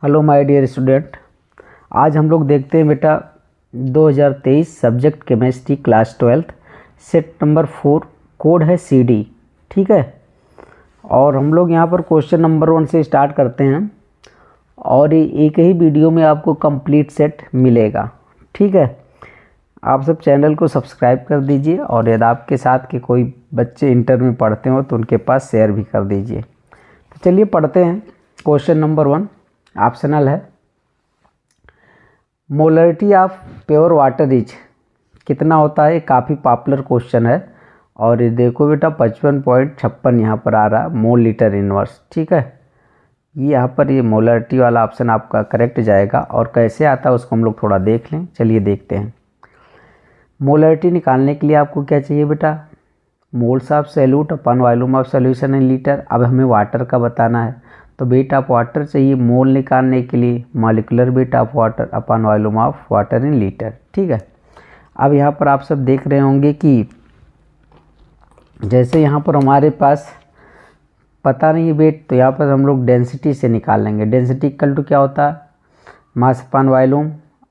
Hello my dear student, आज हम लोग देखते हैं बेटा 2023 subject chemistry class 12 set number 4 code है CD। ठीक है, और हम लोग यहाँ पर क्वेश्चन नंबर 1 से स्टार्ट करते हैं और एक ही वीडियो में आपको कंप्लीट सेट मिलेगा। ठीक है, आप सब चैनल को सब्सक्राइब कर दीजिए और यदि आपके साथ के कोई बच्चे इंटर में पढ़ते हो तो उनके पास शेयर भी कर दीजिए। तो चलिए पढ़ते हैं। क्वेश्चन नंबर 1 ऑप्शनल है। Molarity of pure water is कितना होता है? काफ़ी पॉपुलर क्वेश्चन है और ये देखो बेटा 55.56 यहाँ पर आ रहा है मोल लीटर इनवर्स। ठीक है, ये यहाँ पर ये मोलरिटी वाला ऑप्शन आपका करेक्ट जाएगा। और कैसे आता है उसको हम लोग थोड़ा देख लें। चलिए देखते हैं। मोलरिटी निकालने के लिए आपको क्या चाहिए बेटा? Moles of solute upon volume of solution in litre. अब हमें वाटर का बताना है तो वेट ऑफ वाटर चाहिए मोल निकालने के लिए, molecular weight of water upon volume of water in litre. ठीक है, अब यहाँ पर आप सब देख रहे होंगे कि जैसे यहाँ पर हमारे पास पता नहीं वेट, तो यहाँ पर हम लोग डेंसिटी से निकाल लेंगे। डेंसिटी इक्वल टू क्या होता है? मास अपॉन वॉल्यूम,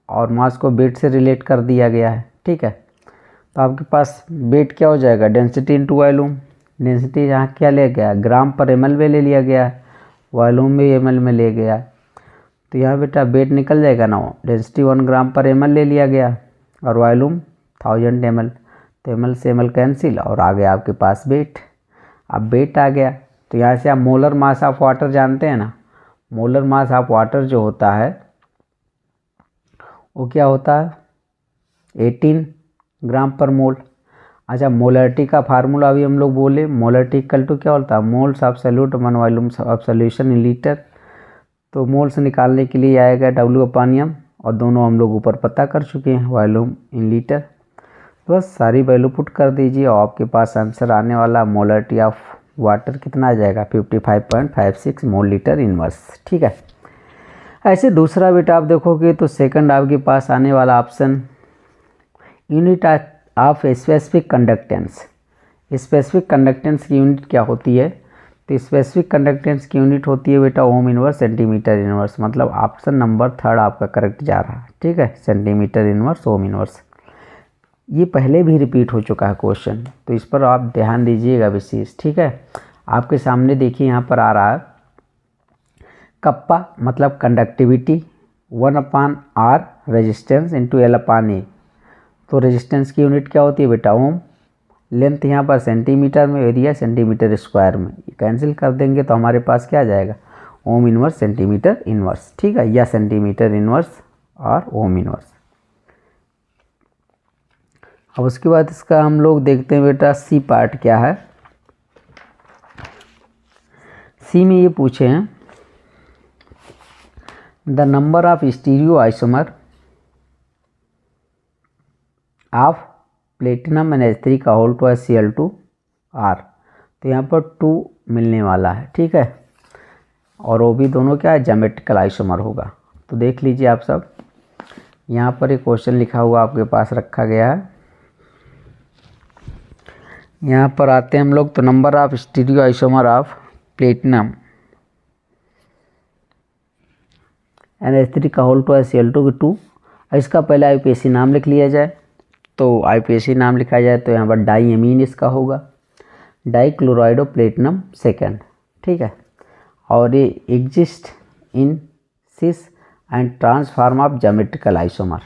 और मास को वेट से रिलेट कर दिया गया है। ठीक है, तो आपके पास वेट क्या हो जाएगा? Density into volume. डेंसिटी यहाँ क्या लिया गया? ग्राम पर ml में ले लिया गया है, वॉल्यूम भी ml में ले गया है। तो यहाँ बेटा वेट निकल जाएगा ना। डेंसिटी 1 ग्राम पर ml ले लिया गया और वॉल्यूम 1000 ml। तो ml से ml कैंसिल और आ गया आपके पास वेट। अब वेट आ गया तो यहाँ से आप मोलर मास ऑफ वाटर जानते हैं ना। मोलर मास ऑफ वाटर जो होता है वो क्या होता है? 18 ग्राम पर मोल। अच्छा, मोलरिटी का फार्मूला अभी हम लोग बोले, मोलरिटी इक्वल टू क्या होता है? Moles of solute upon volume of solution in litre. तो मोल्स निकालने के लिए आएगा W/m, और दोनों हम लोग ऊपर पता कर चुके हैं, वॉल्यूम इन लीटर। तो बस सारी वैल्यू पुट कर दीजिए और आपके पास आंसर आने वाला मोलरिटी ऑफ वाटर कितना आ जाएगा? 55.56 मोल लीटर इनवर्स। ठीक है, ऐसे दूसरा बेटा आप देखोगे तो सेकंड आपके पास आने वाला option unit of specific conductance. Specific conductance की यूनिट क्या होती है? तो स्पेसिफिक कंडक्टेंस की यूनिट होती है बेटा ओम इनवर्स सेंटीमीटर इनवर्स। मतलब ऑप्शन नंबर 3 आपका करेक्ट जा रहा है। ठीक है, सेंटीमीटर इनवर्स ओम इनवर्स। ये पहले भी रिपीट हो चुका है क्वेश्चन, तो इस पर आप ध्यान दीजिएगा विशेष। ठीक है, आपके सामने देखिए यहाँ पर आ रहा है कप्पा मतलब conductivity 1/r resistance into L/A। तो रेजिस्टेंस की यूनिट क्या होती है बेटा? ओम। लेंथ यहाँ पर सेंटीमीटर में, एरिया सेंटीमीटर स्क्वायर में। कैंसिल कर देंगे तो हमारे पास क्या आ जाएगा? Ohm inverse centimetre inverse. ठीक है, या सेंटीमीटर इनवर्स और ओम इनवर्स। अब उसके बाद इसका हम लोग देखते हैं बेटा सी पार्ट क्या है। सी में ये पूछे हैं the number of stereo isomer of platinum NH3 का होल टू Cl2R। तो यहाँ पर 2 मिलने वाला है। ठीक है, और वो भी दोनों क्या है? ज्योमेट्रिकल आइसोमर होगा। तो देख लीजिए आप सब, यहाँ पर एक क्वेश्चन लिखा हुआ आपके पास रखा गया है। यहाँ पर आते हैं हम लोग तो number of stereo isomer of platinum NH3 का होल टू Cl2 की 2। इसका पहले IUPAC नाम लिख लिया जाए। तो IUPAC नाम लिखा जाए तो यहाँ पर डाई एमीन इसका होगा, डाई क्लोराइडो प्लेटिनम सेकेंड। ठीक है, और ये exist in cis and trans form of geometrical isomer.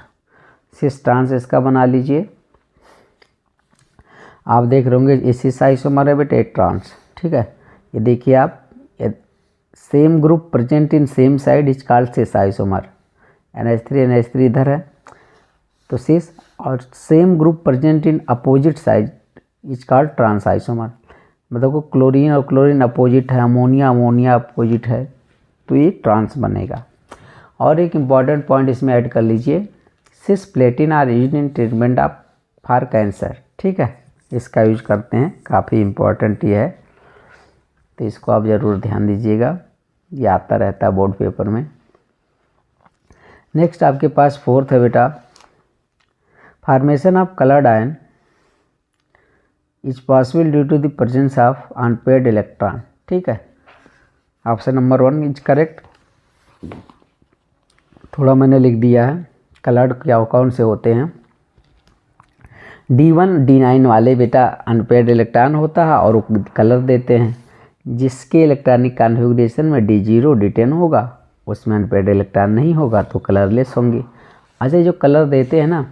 Cis trans इसका बना लीजिए। आप देख रहे होंगे ये सिस आइसोमर है बेटे, ट्रांस। ठीक है, ये देखिए आप, same group present in same side is called cis isomer. NH3 इधर है तो सिस, और same group present in opposite side is called trans isomer. मतलब क्लोरीन और क्लोरीन अपोजिट है, अमोनिया अमोनिया अपोजिट है, तो ये ट्रांस बनेगा। और एक इम्पॉर्टेंट पॉइंट इसमें ऐड कर लीजिए, cisplatin are used in treatment of for cancer. ठीक है, इसका यूज करते हैं, काफ़ी इम्पोर्टेंट ये है, तो इसको आप ज़रूर ध्यान दीजिएगा, ये आता रहता है बोर्ड पेपर में। नेक्स्ट आपके पास फोर्थ है बेटा formation of coloured ion is possible due to the presence of unpaired electron. ठीक है, ऑप्शन नंबर 1 इज करेक्ट। थोड़ा मैंने लिख दिया है। कलर्ड क्या कौन से होते हैं, D1 D9 वाले बेटा अनपेयर्ड इलेक्ट्रॉन होता है और वो कलर देते हैं। जिसके इलेक्ट्रॉनिक कॉन्फ़िगरेशन में D0 D10 होगा उसमें अनपेयर्ड इलेक्ट्रॉन नहीं होगा तो कलरलेस होंगे। अच्छा, जो कलर देते हैं ना,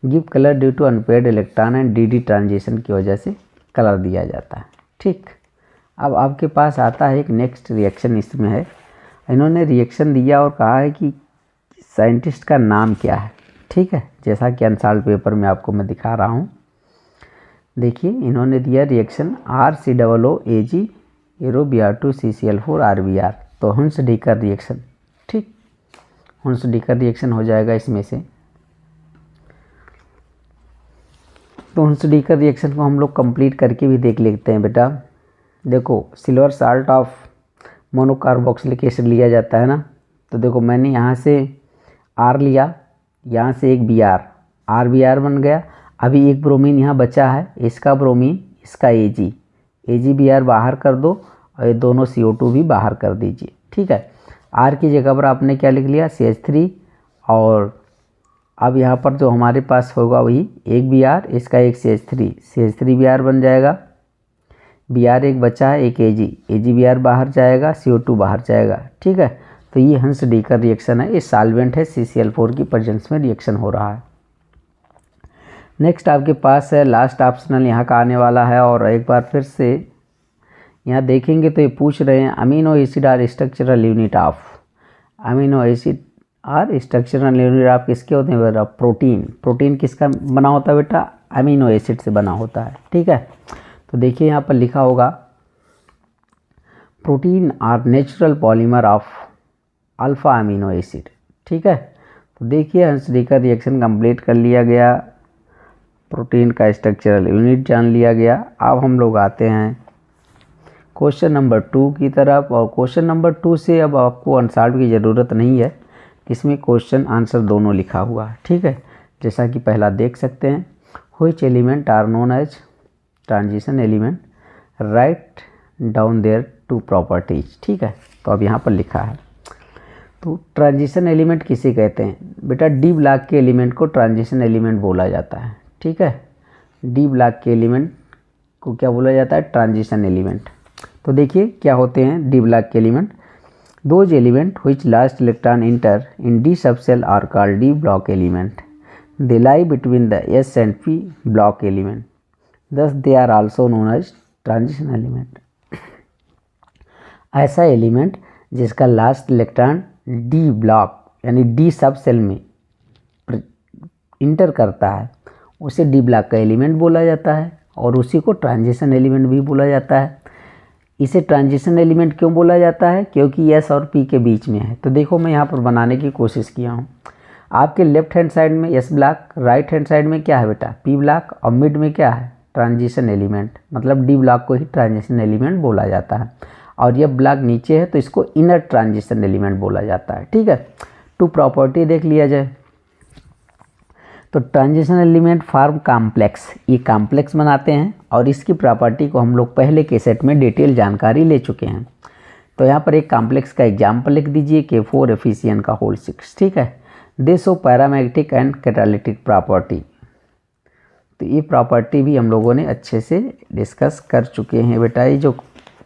give colour due to unpaired electron and DD transition की वजह से कलर दिया जाता है। ठीक, अब आपके पास आता है एक नेक्स्ट रिएक्शन। इसमें है, इन्होंने रिएक्शन दिया और कहा है कि साइंटिस्ट का नाम क्या है। ठीक है, जैसा कि अनसॉल्व्ड पेपर में आपको मैं दिखा रहा हूँ। देखिए, इन्होंने दिया reaction RCOOAg arrow Br2 CCl4 RBr, तो हुंस डीकर रिएक्शन। ठीक, हुंस डीकर रिएक्शन हो जाएगा इसमें से। तो हुंस डीकर रिएक्शन को हम लोग कंप्लीट करके भी देख लेते हैं बेटा। देखो, silver salt of monocarboxylic acid लिया जाता है ना, तो देखो मैंने यहाँ से R लिया, यहाँ से एक Br, RBr बन गया। अभी एक ब्रोमीन यहाँ बचा है, इसका ब्रोमीन, इसका AgBr बाहर कर दो और ये दोनों CO2 भी बाहर कर दीजिए। ठीक है, R की जगह पर आपने क्या लिख लिया, CH3, और अब यहाँ पर जो हमारे पास होगा वही एक Br, इसका एक CH3Br बन जाएगा। Br एक बचा है, एक AgBr बाहर जाएगा, CO2 बाहर जाएगा। ठीक है, तो ये हंस डीकर रिएक्शन है, ये सॉल्वेंट है, CCl4 की प्रेजेंस में रिएक्शन हो रहा है। नेक्स्ट आपके पास है लास्ट ऑप्शनल यहाँ का आने वाला है, और एक बार फिर से यहाँ देखेंगे तो ये पूछ रहे हैं amino acid are structural unit of, amino acid are structural unit of किसके होते हैं बेटा, प्रोटीन किसका बना होता है बेटा, अमीनो एसिड से बना होता है। ठीक है, तो देखिए यहाँ पर लिखा होगा protein are natural polymer of alpha amino acid. ठीक है, तो देखिए हंस डीकर रिएक्शन कंप्लीट कर लिया गया, प्रोटीन का स्ट्रक्चरल यूनिट जान लिया गया। अब हम लोग आते हैं क्वेश्चन नंबर 2 की तरफ, और क्वेश्चन नंबर 2 से अब आपको अनसॉल्व की ज़रूरत नहीं है, इसमें क्वेश्चन आंसर दोनों लिखा हुआ है। ठीक है, जैसा कि पहला देख सकते हैं, which element are known as transition element, write down their two properties. ठीक है, तो अब यहाँ पर लिखा है, तो ट्रांजिशन एलिमेंट किसे कहते हैं बेटा, डी ब्लॉक के एलिमेंट को ट्रांजिशन एलिमेंट बोला जाता है। ठीक है, डी ब्लॉक के एलिमेंट को क्या बोला जाता है, ट्रांजिशन एलिमेंट। तो देखिए क्या होते हैं डी ब्लॉक के element, those element which last electron enter in D subshell are called D block element, they lie between the S and P block element, thus they are also known as transition element. ऐसा element जिसका last electron D block यानी D sub shell में enter करता है उसे D block का element बोला जाता है, और उसी को ट्रांजिशन एलिमेंट भी बोला जाता है। इसे ट्रांजिशन एलिमेंट क्यों बोला जाता है, क्योंकि S और P के बीच में है। तो देखो मैं यहाँ पर बनाने की कोशिश किया हूँ, आपके लेफ्ट हैंड साइड में S block, right hand side में क्या है बेटा, P ब्लॉक, और मिड में क्या है, ट्रांजिशन एलिमेंट, मतलब डी ब्लॉक को ही ट्रांजिशन एलिमेंट बोला जाता है। और यह ब्लॉक नीचे है तो इसको इनर ट्रांजिशन एलिमेंट बोला जाता है। ठीक है, टू प्रॉपर्टी देख लिया जाए तो ट्रांजिशन एलिमेंट फॉर्म कॉम्प्लेक्स, ये कॉम्प्लेक्स बनाते हैं, और इसकी प्रॉपर्टी को हम लोग पहले के सेट में डिटेल जानकारी ले चुके हैं। तो यहाँ पर एक कॉम्प्लेक्स का एग्जाम्पल लिख दीजिए K4 FeCN का होल 6। ठीक है, दे show paramagnetic and catalytic property, तो ये प्रॉपर्टी भी हम लोगों ने अच्छे से डिस्कस कर चुके हैं बेटा। ये जो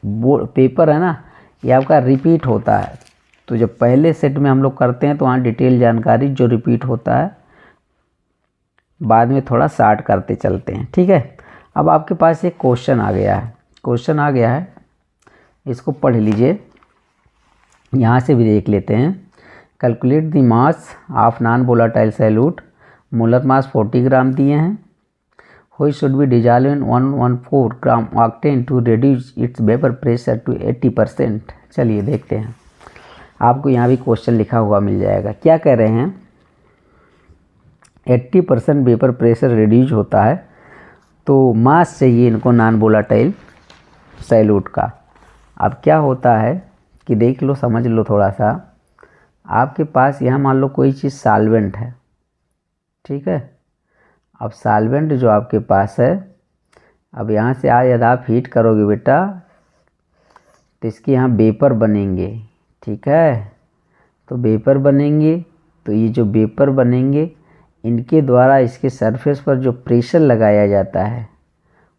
पेपर है ना, ये आपका रिपीट होता है, तो जब पहले सेट में हम लोग करते हैं तो वहाँ डिटेल जानकारी जो रिपीट होता है बाद में थोड़ा शार्ट करते चलते हैं। ठीक है, अब आपके पास एक क्वेश्चन आ गया है, इसको पढ़ लीजिए, यहाँ से भी देख लेते हैं। Calculate the mass of non volatile solute, molar mass 40 ग्राम दिए हैं, which should be dissolved in 114 gram octane to reduce its vapor pressure to 80%। चलिए देखते हैं, आपको यहाँ भी क्वेश्चन लिखा हुआ मिल जाएगा। क्या कह रहे हैं, 80% वेपर प्रेशर रिड्यूज होता है, तो मास चाहिए इनको नॉन वोलेटाइल सॉल्यूट का। अब क्या होता है कि देख लो, समझ लो थोड़ा सा, आपके पास यहाँ मान लो कोई चीज़ सॉल्वेंट है। ठीक है, अब सॉल्वेंट जो आपके पास है, अब यहाँ से यदि आप हीट करोगे बेटा तो इसके यहाँ वेपर बनेंगे। ठीक है, तो वेपर बनेंगे तो ये जो वेपर बनेंगे इनके द्वारा इसके सरफेस पर जो प्रेशर लगाया जाता है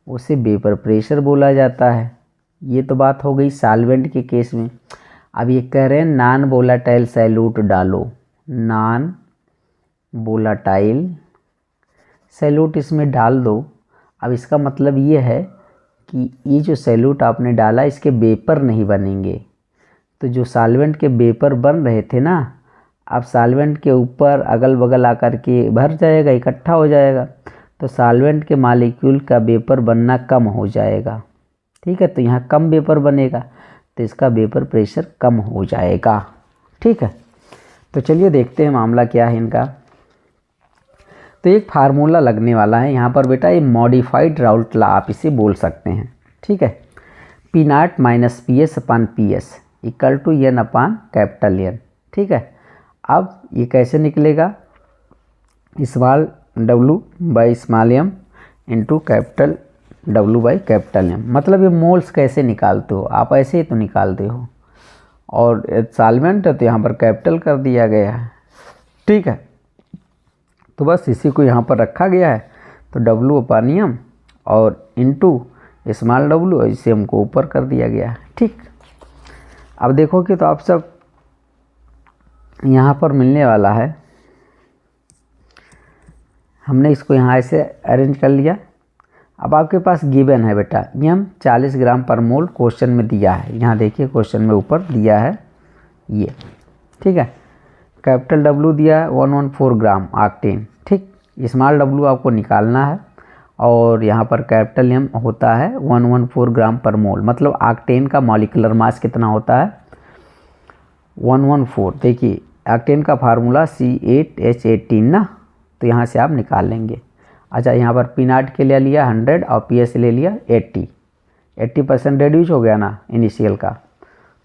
उसे वेपर प्रेशर बोला जाता है। ये तो बात हो गई सॉल्वेंट के केस में। अब ये कह रहे हैं नॉन वोलेटाइल सॉल्यूट डालो, नॉन वोलेटाइल सॉल्यूट इसमें डाल दो। अब इसका मतलब ये है कि ये जो सॉल्यूट आपने डाला इसके वेपर नहीं बनेंगे। तो जो सॉल्वेंट के वेपर बन रहे थे ना, अब सॉल्वेंट के ऊपर अगल बगल आकर के भर जाएगा, इकट्ठा हो जाएगा, तो सॉल्वेंट के मॉलिक्यूल का वेपर बनना कम हो जाएगा। ठीक है, तो यहाँ कम वेपर बनेगा तो इसका वेपर प्रेशर कम हो जाएगा। ठीक है, तो चलिए देखते हैं मामला क्या है इनका। तो एक फार्मूला लगने वाला है यहाँ पर बेटा, ये मॉडिफाइड राउल्ट लॉ आप इसे बोल सकते हैं। ठीक है, P nought minus P S upon P S equal to N upon capital N. ठीक है, अब ये कैसे निकलेगा, small W by small M into capital W by capital M. मतलब ये मोल्स कैसे निकालते हो आप, ऐसे ही तो निकालते हो, और सॉल्वेंट है तो यहाँ पर कैपिटल कर दिया गया है। ठीक है, तो बस इसी को यहाँ पर रखा गया है, तो डब्लू अपान एम और इंटू स्मॉल डब्लू, इसे हमको ऊपर कर दिया गया है। ठीक, अब देखोगे तो आप सब यहाँ पर मिलने वाला है, हमने इसको यहाँ ऐसे अरेंज कर लिया। अब आपके पास गिवन है बेटा एम 40 ग्राम पर मोल क्वेश्चन में दिया है, यहाँ देखिए क्वेश्चन में ऊपर दिया है ये। ठीक है, कैपिटल डब्लू दिया है 114 ग्राम ऑक्टेन। ठीक, स्मॉल डब्लू आपको निकालना है और यहाँ पर कैपिटल एम होता है 114 ग्राम पर मोल। मतलब ऑक्टेन का मॉलिक्यूलर मास कितना होता है 114। देखिए ऑक्टेन का फार्मूला C8H18 ना, तो यहाँ से आप निकाल लेंगे। अच्छा, यहाँ पर पी नॉट के लिए लिया 100 और पी एस ले लिया 80% रेड्यूज हो गया ना इनिशियल का,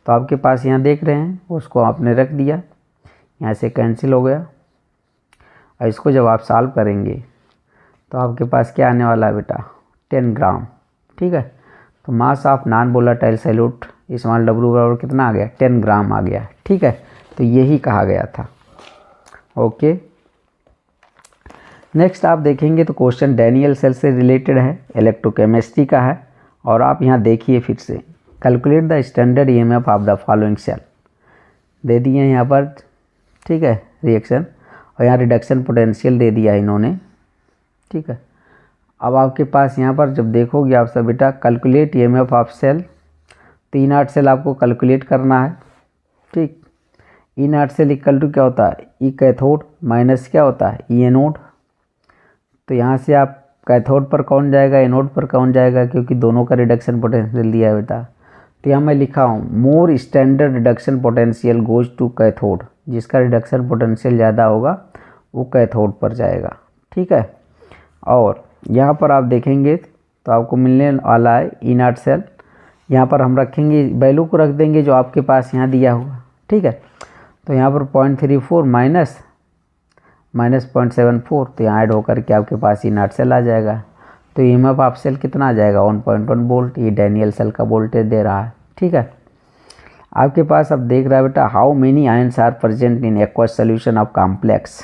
तो आपके पास यहाँ देख रहे हैं उसको आपने रख दिया, यहाँ से कैंसिल हो गया। और इसको जब आप सॉल्व करेंगे तो आपके पास क्या आने वाला है बेटा 10 ग्राम। ठीक है, तो mass of non volatile solute small W बराबर कितना आ गया 10 ग्राम आ गया। ठीक है, तो यही कहा गया था। ओके, नेक्स्ट आप देखेंगे तो क्वेश्चन डैनियल सेल से रिलेटेड है, इलेक्ट्रोकेमिस्ट्री का है। और आप यहाँ देखिए फिर से, calculate the standard EMF of the following cell दे दिए यहाँ पर। ठीक है, रिएक्शन, और यहाँ रिडक्शन पोटेंशियल दे दिया इन्होंने। ठीक है, अब आपके पास यहाँ पर जब देखोगे आप सब बेटा कैलकुलेट ईएमएफ ऑफ सेल, तो ई नॉट सेल आपको कैलकुलेट करना है। ठीक, ई नॉट सेल इक्वल टू क्या होता है ई कैथोड माइनस क्या होता है ई एनोड। तो यहाँ से आप कैथोड पर कौन जाएगा एनोड पर कौन जाएगा, क्योंकि दोनों का रिडक्शन पोटेंशियल दिया है बेटा। तो यहाँ मैं लिखा हूँ more standard reduction potential goes to cathode, जिसका रिडक्शन पोटेंशियल ज़्यादा होगा वो कैथोड पर जाएगा। ठीक है, और यहाँ पर आप देखेंगे तो आपको मिलने वाला है ई नॉट सेल, यहाँ पर हम रखेंगे वैल्यू को रख देंगे जो आपके पास यहाँ दिया होगा। ठीक है, तो यहाँ पर 0.34 माइनस 0.74, तो यहाँ ऐड होकर के आपके पास ई नॉट सेल आ जाएगा। तो ईएमएफ ऑफ सेल कितना आ जाएगा 1.1 वोल्ट, ये डैनियल सेल का वोल्टेज दे रहा है। ठीक है, आपके पास अब देख रहा है बेटा how many ions are present in aqueous solution of complex.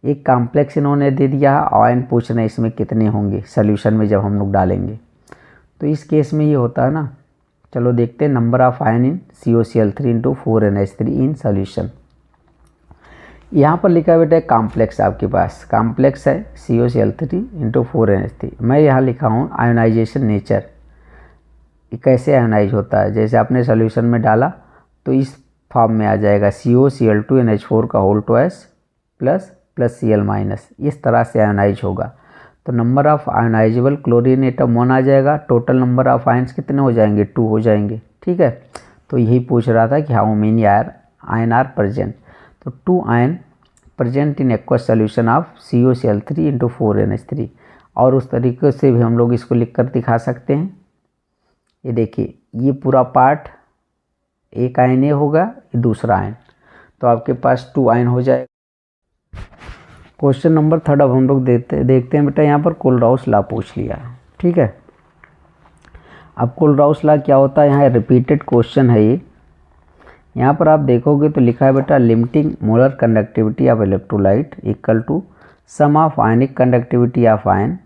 एक कॉम्प्लेक्स इन्होंने दे दिया, आयन पूछ रहे हैं इसमें कितने होंगे सोल्यूशन में जब हम लोग डालेंगे। तो इस केस में ये होता है ना, चलो देखते हैं number of ion in COCl3 into 4NH3 in solution. यहाँ पर लिखा है बेटा कॉम्प्लेक्स, आपके पास कॉम्प्लेक्स है COCl3 इंटू 4NH3। मैं यहाँ लिखा हूँ आयोनाइजेशन नेचर, कैसे आयोनाइज होता है। जैसे आपने सोल्यूशन में डाला तो इस फॉर्म में आ जाएगा COCl2NH4 का होल ट्वाइस प्लस Cl-, इस तरह से आयोनाइज होगा। तो number of ionisable chlorine atom 1 आ जाएगा, टोटल नंबर ऑफ आयंस कितने हो जाएंगे 2 हो जाएंगे। ठीक है, तो यही पूछ रहा था कि how many ion are present. तो 2 ion present in aqueous solution of COCl3 into 4NH3। और उस तरीके से भी हम लोग इसको लिख कर दिखा सकते हैं। ये देखिए ये पूरा पार्ट एक आयन ये होगा, ये दूसरा आयन, तो आपके पास 2 आयन हो जाएगा। क्वेश्चन नंबर 3 अब हम लोग देखते हैं बेटा, यहाँ पर कोलराउस लॉ पूछ लिया। ठीक है, अब कोलराउस लॉ क्या होता है, यहाँ रिपीटेड क्वेश्चन है, ये यहाँ पर आप देखोगे तो लिखा है बेटा limiting molar conductivity of electrolyte equal to sum of ionic conductivity of ion.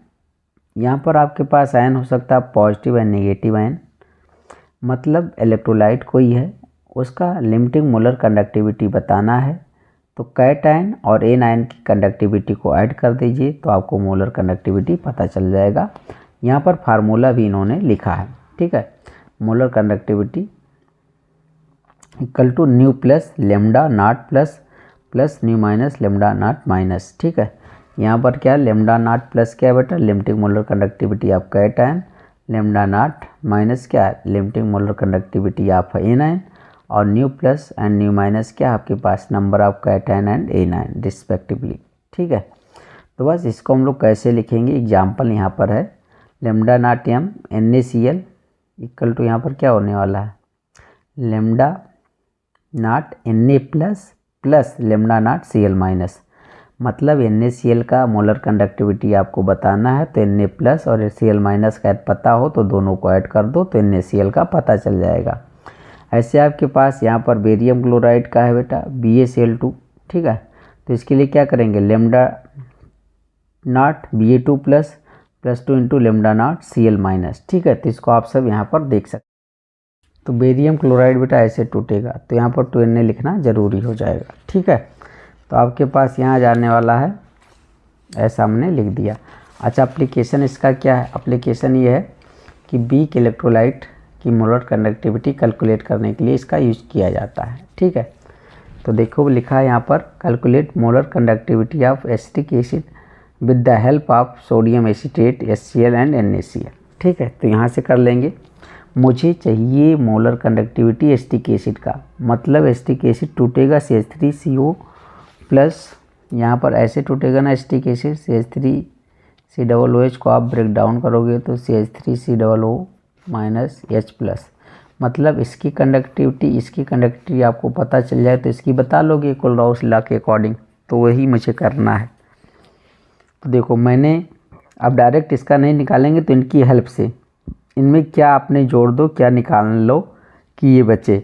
यहाँ पर आपके पास आयन हो सकता है पॉजिटिव एंड नेगेटिव आयन, मतलब इलेक्ट्रोलाइट कोई है उसका लिमिटिंग मोलर कंडक्टिविटी बताना है। तो कैट आयन और एन आयन की कंडक्टिविटी को ऐड कर दीजिए तो आपको मोलर कंडक्टिविटी पता चल जाएगा। यहाँ पर फार्मूला भी इन्होंने लिखा है, ठीक है। Molar conductivity equal to nu plus lambda nought plus nu minus lambda not minus, ठीक है। यहाँ पर क्या लेमडा नॉट प्लस क्या है बेटा limiting molar conductivity of cation, lambda not minus क्या है limiting molar conductivity of anion, और nu plus and nu minus क्या आपके पास number of cation and anion respectively, ठीक है। तो बस इसको हम लोग कैसे लिखेंगे, एग्जाम्पल यहाँ पर है lambda nought M NaCl equal to यहाँ पर क्या होने वाला है lambda nought Na plus lambda nought Cl minus, मतलब NaCl का मोलर कंडक्टिविटी आपको बताना है तो Na प्लस और Cl माइनस का पता हो तो दोनों को ऐड कर दो तो NaCl का पता चल जाएगा। ऐसे आपके पास यहाँ पर बेरियम क्लोराइड का है बेटा BaCl2, ठीक है। तो इसके लिए क्या करेंगे lambda naught Ba2 plus 2 into lambda nought Cl minus, ठीक है। तो इसको आप सब यहाँ पर देख सकते। तो बेरियम क्लोराइड बेटा ऐसे टूटेगा तो यहाँ पर 2Na लिखना ज़रूरी हो जाएगा, ठीक है। तो आपके पास यहाँ जाने वाला है, ऐसा हमने लिख दिया। अच्छा एप्लीकेशन इसका क्या है, एप्लीकेशन ये है कि वीक इलेक्ट्रोलाइट की मोलर कंडक्टिविटी कैलकुलेट करने के लिए इसका यूज़ किया जाता है, ठीक है। तो देखो लिखा है यहाँ पर calculate molar conductivity of acetic acid with the help of sodium acetate HCl and NaCl, ठीक है। तो यहाँ से कर लेंगे, मुझे चाहिए मोलर कंडक्टिविटी एसिटिक एसिड का, मतलब एसिटिक एसिड टूटेगा CH3CO प्लस, यहाँ पर ऐसे टूटेगा ना एसिटिक एसिड CH3COOH को आप ब्रेक डाउन करोगे तो CH3COO माइनस H प्लस, मतलब इसकी कंडक्टिविटी आपको पता चल जाए तो इसकी बता लोगे कोलराउस लॉ के अकॉर्डिंग, तो वही मुझे करना है। तो देखो मैंने अब डायरेक्ट इसका नहीं निकालेंगे तो इनकी हेल्प से इनमें क्या आपने जोड़ दो क्या निकाल लो कि ये बचे।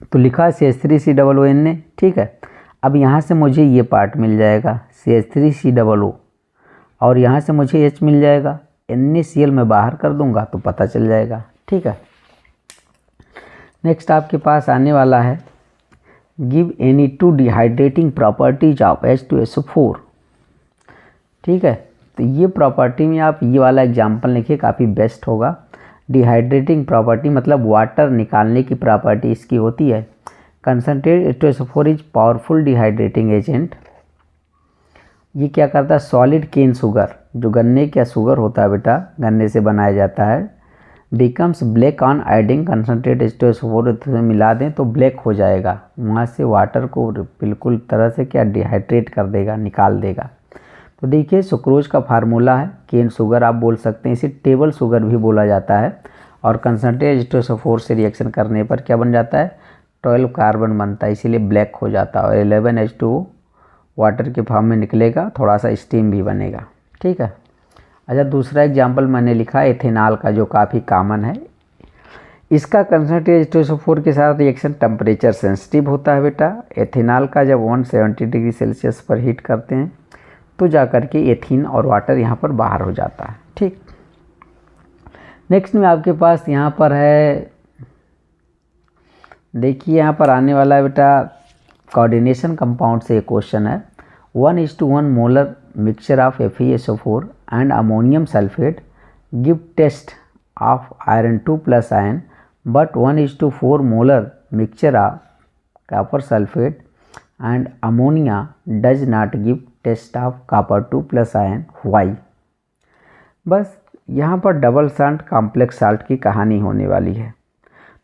तो लिखा CH3COO, ठीक है। अब यहाँ से मुझे ये पार्ट मिल जाएगा CH3COO और यहाँ से मुझे H मिल जाएगा, NaCl में बाहर कर दूंगा तो पता चल जाएगा, ठीक है। नेक्स्ट आपके पास आने वाला है give any two dehydrating properties of H2SO4, ठीक है। तो ये प्रॉपर्टी में आप ये वाला एग्जाम्पल लिखिए, काफ़ी बेस्ट होगा। डिहाइड्रेटिंग प्रॉपर्टी मतलब वाटर निकालने की प्रॉपर्टी इसकी होती है। Concentrate H2SO4 is powerful dehydrating agent. ये क्या करता है, सॉलिड केन शुगर, जो गन्ने का शुगर होता है बेटा, गन्ने से बनाया जाता है, becomes black on adding concentrate H2SO4 में मिला दें तो ब्लैक हो जाएगा, वहाँ से वाटर को बिल्कुल तरह से क्या डिहाइड्रेट कर देगा, निकाल देगा। तो देखिए सुक्रोज का फार्मूला है, केन शुगर आप बोल सकते हैं, इसे टेबल शुगर भी बोला जाता है। और कंसनट्रेट H2SO4 से रिएक्शन करने पर क्या बन जाता है, 12 कार्बन बनता है, इसीलिए ब्लैक हो जाता है। और 11 H2O वाटर के फॉर्म में निकलेगा, थोड़ा सा स्टीम भी बनेगा, ठीक है। अच्छा दूसरा एग्जाम्पल मैंने लिखा है एथेनॉल का, जो काफ़ी कॉमन है। इसका कंसनट्रेट H2SO4 के साथ रिएक्शन टेम्परेचर सेंसिटिव होता है बेटा। एथेनॉल का जब 170 डिग्री सेल्सियस पर हीट करते हैं तो जा कर के एथीन और वाटर यहाँ पर बाहर हो जाता है, ठीक। नेक्स्ट में आपके पास यहाँ पर है, देखिए यहाँ पर आने वाला है बेटा कोऑर्डिनेशन कंपाउंड से एक क्वेश्चन है। 1:1 molar mixture of FeSO4 and ammonium sulphate give test of iron 2 plus ion, but 1:4 molar mixture of copper sulphate and ammonia does not give test of copper 2 plus ion, why. बस यहाँ पर double salt complex salt की कहानी होने वाली है।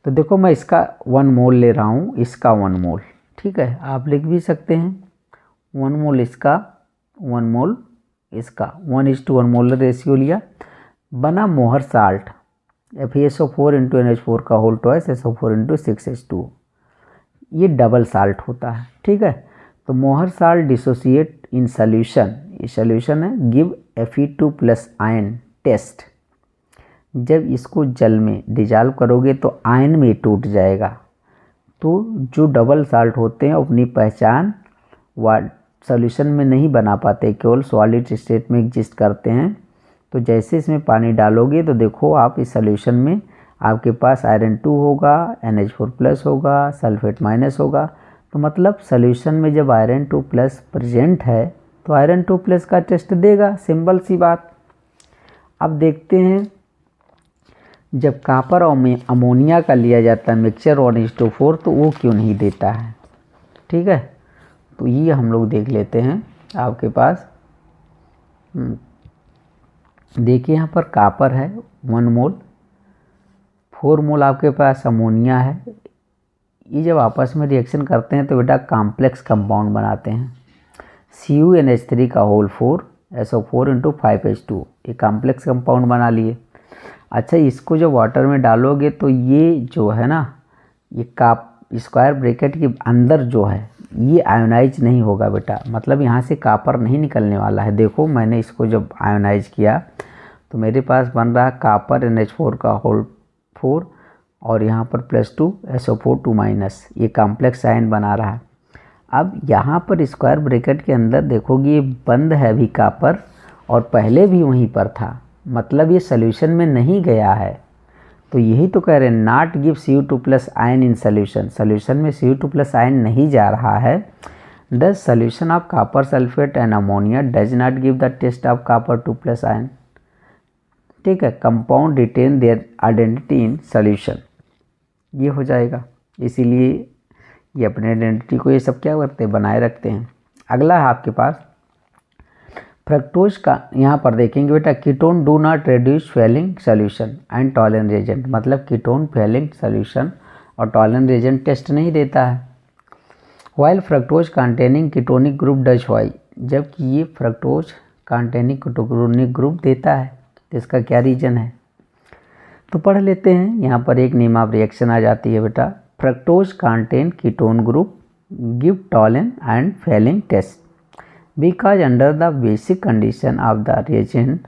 तो देखो मैं इसका 1 मोल ले रहा हूँ, इसका 1 मोल, ठीक है। आप लिख भी सकते हैं 1 मोल इसका 1 मोल इसका, 1:1 मोलर रेशियो लिया, बना मोहर साल्ट FeSO4 × NH4 का होल ट्वाइस SO4 × 6H2O, ये डबल साल्ट होता है, ठीक है। तो Mohr salt dissociate in solution, ये सॉल्यूशन है, give Fe2 plus ion test. जब इसको जल में डिजॉल्व करोगे तो आयन में टूट जाएगा, तो जो डबल साल्ट होते हैं अपनी पहचान सॉल्यूशन में नहीं बना पाते, केवल सॉलिड स्टेट में एग्जिस्ट करते हैं। तो जैसे इसमें पानी डालोगे तो देखो आप इस सॉल्यूशन में आपके पास आयरन 2 होगा, NH4+ होगा, सल्फेट माइनस होगा। तो मतलब सॉल्यूशन में जब आयरन 2+ प्रेजेंट है तो आयरन 2+ का टेस्ट देगा, सिंपल सी बात। अब देखते हैं जब कॉपर और अमोनिया का लिया जाता है मिक्सचर 1:4 तो वो क्यों नहीं देता है। ठीक है, तो ये हम लोग देख लेते हैं। आपके पास देखिए यहाँ पर कॉपर है 1 मोल, 4 मोल आपके पास अमोनिया है। ये जब आपस में रिएक्शन करते हैं तो बेटा कॉम्प्लेक्स कंपाउंड बनाते हैं। CuNH3 का होल 4 SO4 × 5H2 ये कॉम्प्लेक्स कंपाउंड बना लिए। अच्छा, इसको जब वाटर में डालोगे तो ये जो है ना, ये स्क्वायर ब्रैकेट के अंदर जो है ये आयोनाइज नहीं होगा बेटा, मतलब यहाँ से कॉपर नहीं निकलने वाला है। देखो मैंने इसको जब आयोनाइज किया तो मेरे पास बन रहा है कॉपर NH4 का होल 4 और यहाँ पर +2 SO4 2-, ये कॉम्प्लेक्स आयन बना रहा है। अब यहाँ पर स्क्वायर ब्रैकेट के अंदर देखोगे ये बंद है अभी कॉपर और पहले भी वहीं पर था, मतलब ये सॉल्यूशन में नहीं गया है। तो यही तो कह रहे हैं not give Cu2+ ion in solution, solution में Cu2+ आयन नहीं जा रहा है। The solution of copper sulphate and ammonia does not give the test of copper 2+ ion. ठीक है, compound retain their identity in solution, ये हो जाएगा। इसीलिए ये अपने आइडेंटिटी को ये सब क्या करते हैं, बनाए रखते हैं। अगला है आपके पास फ्रक्टोज का। यहाँ पर देखेंगे बेटा ketone do not reduce Fehling solution and Tollens reagent, मतलब कीटोन फेलिंग सॉल्यूशन और टॉलरेंट रिएजेंट टेस्ट नहीं देता है। While fructose containing ketonic group does why, जबकि ये फ्रक्टोज कंटेनिंग कीटोनिक ग्रुप देता है। तो इसका क्या रीजन है तो पढ़ लेते हैं। यहाँ पर एक नेम ऑफ रिएक्शन आ जाती है बेटा, fructose contain ketone group give Tollens and Fehling test because under the basic condition of the reagent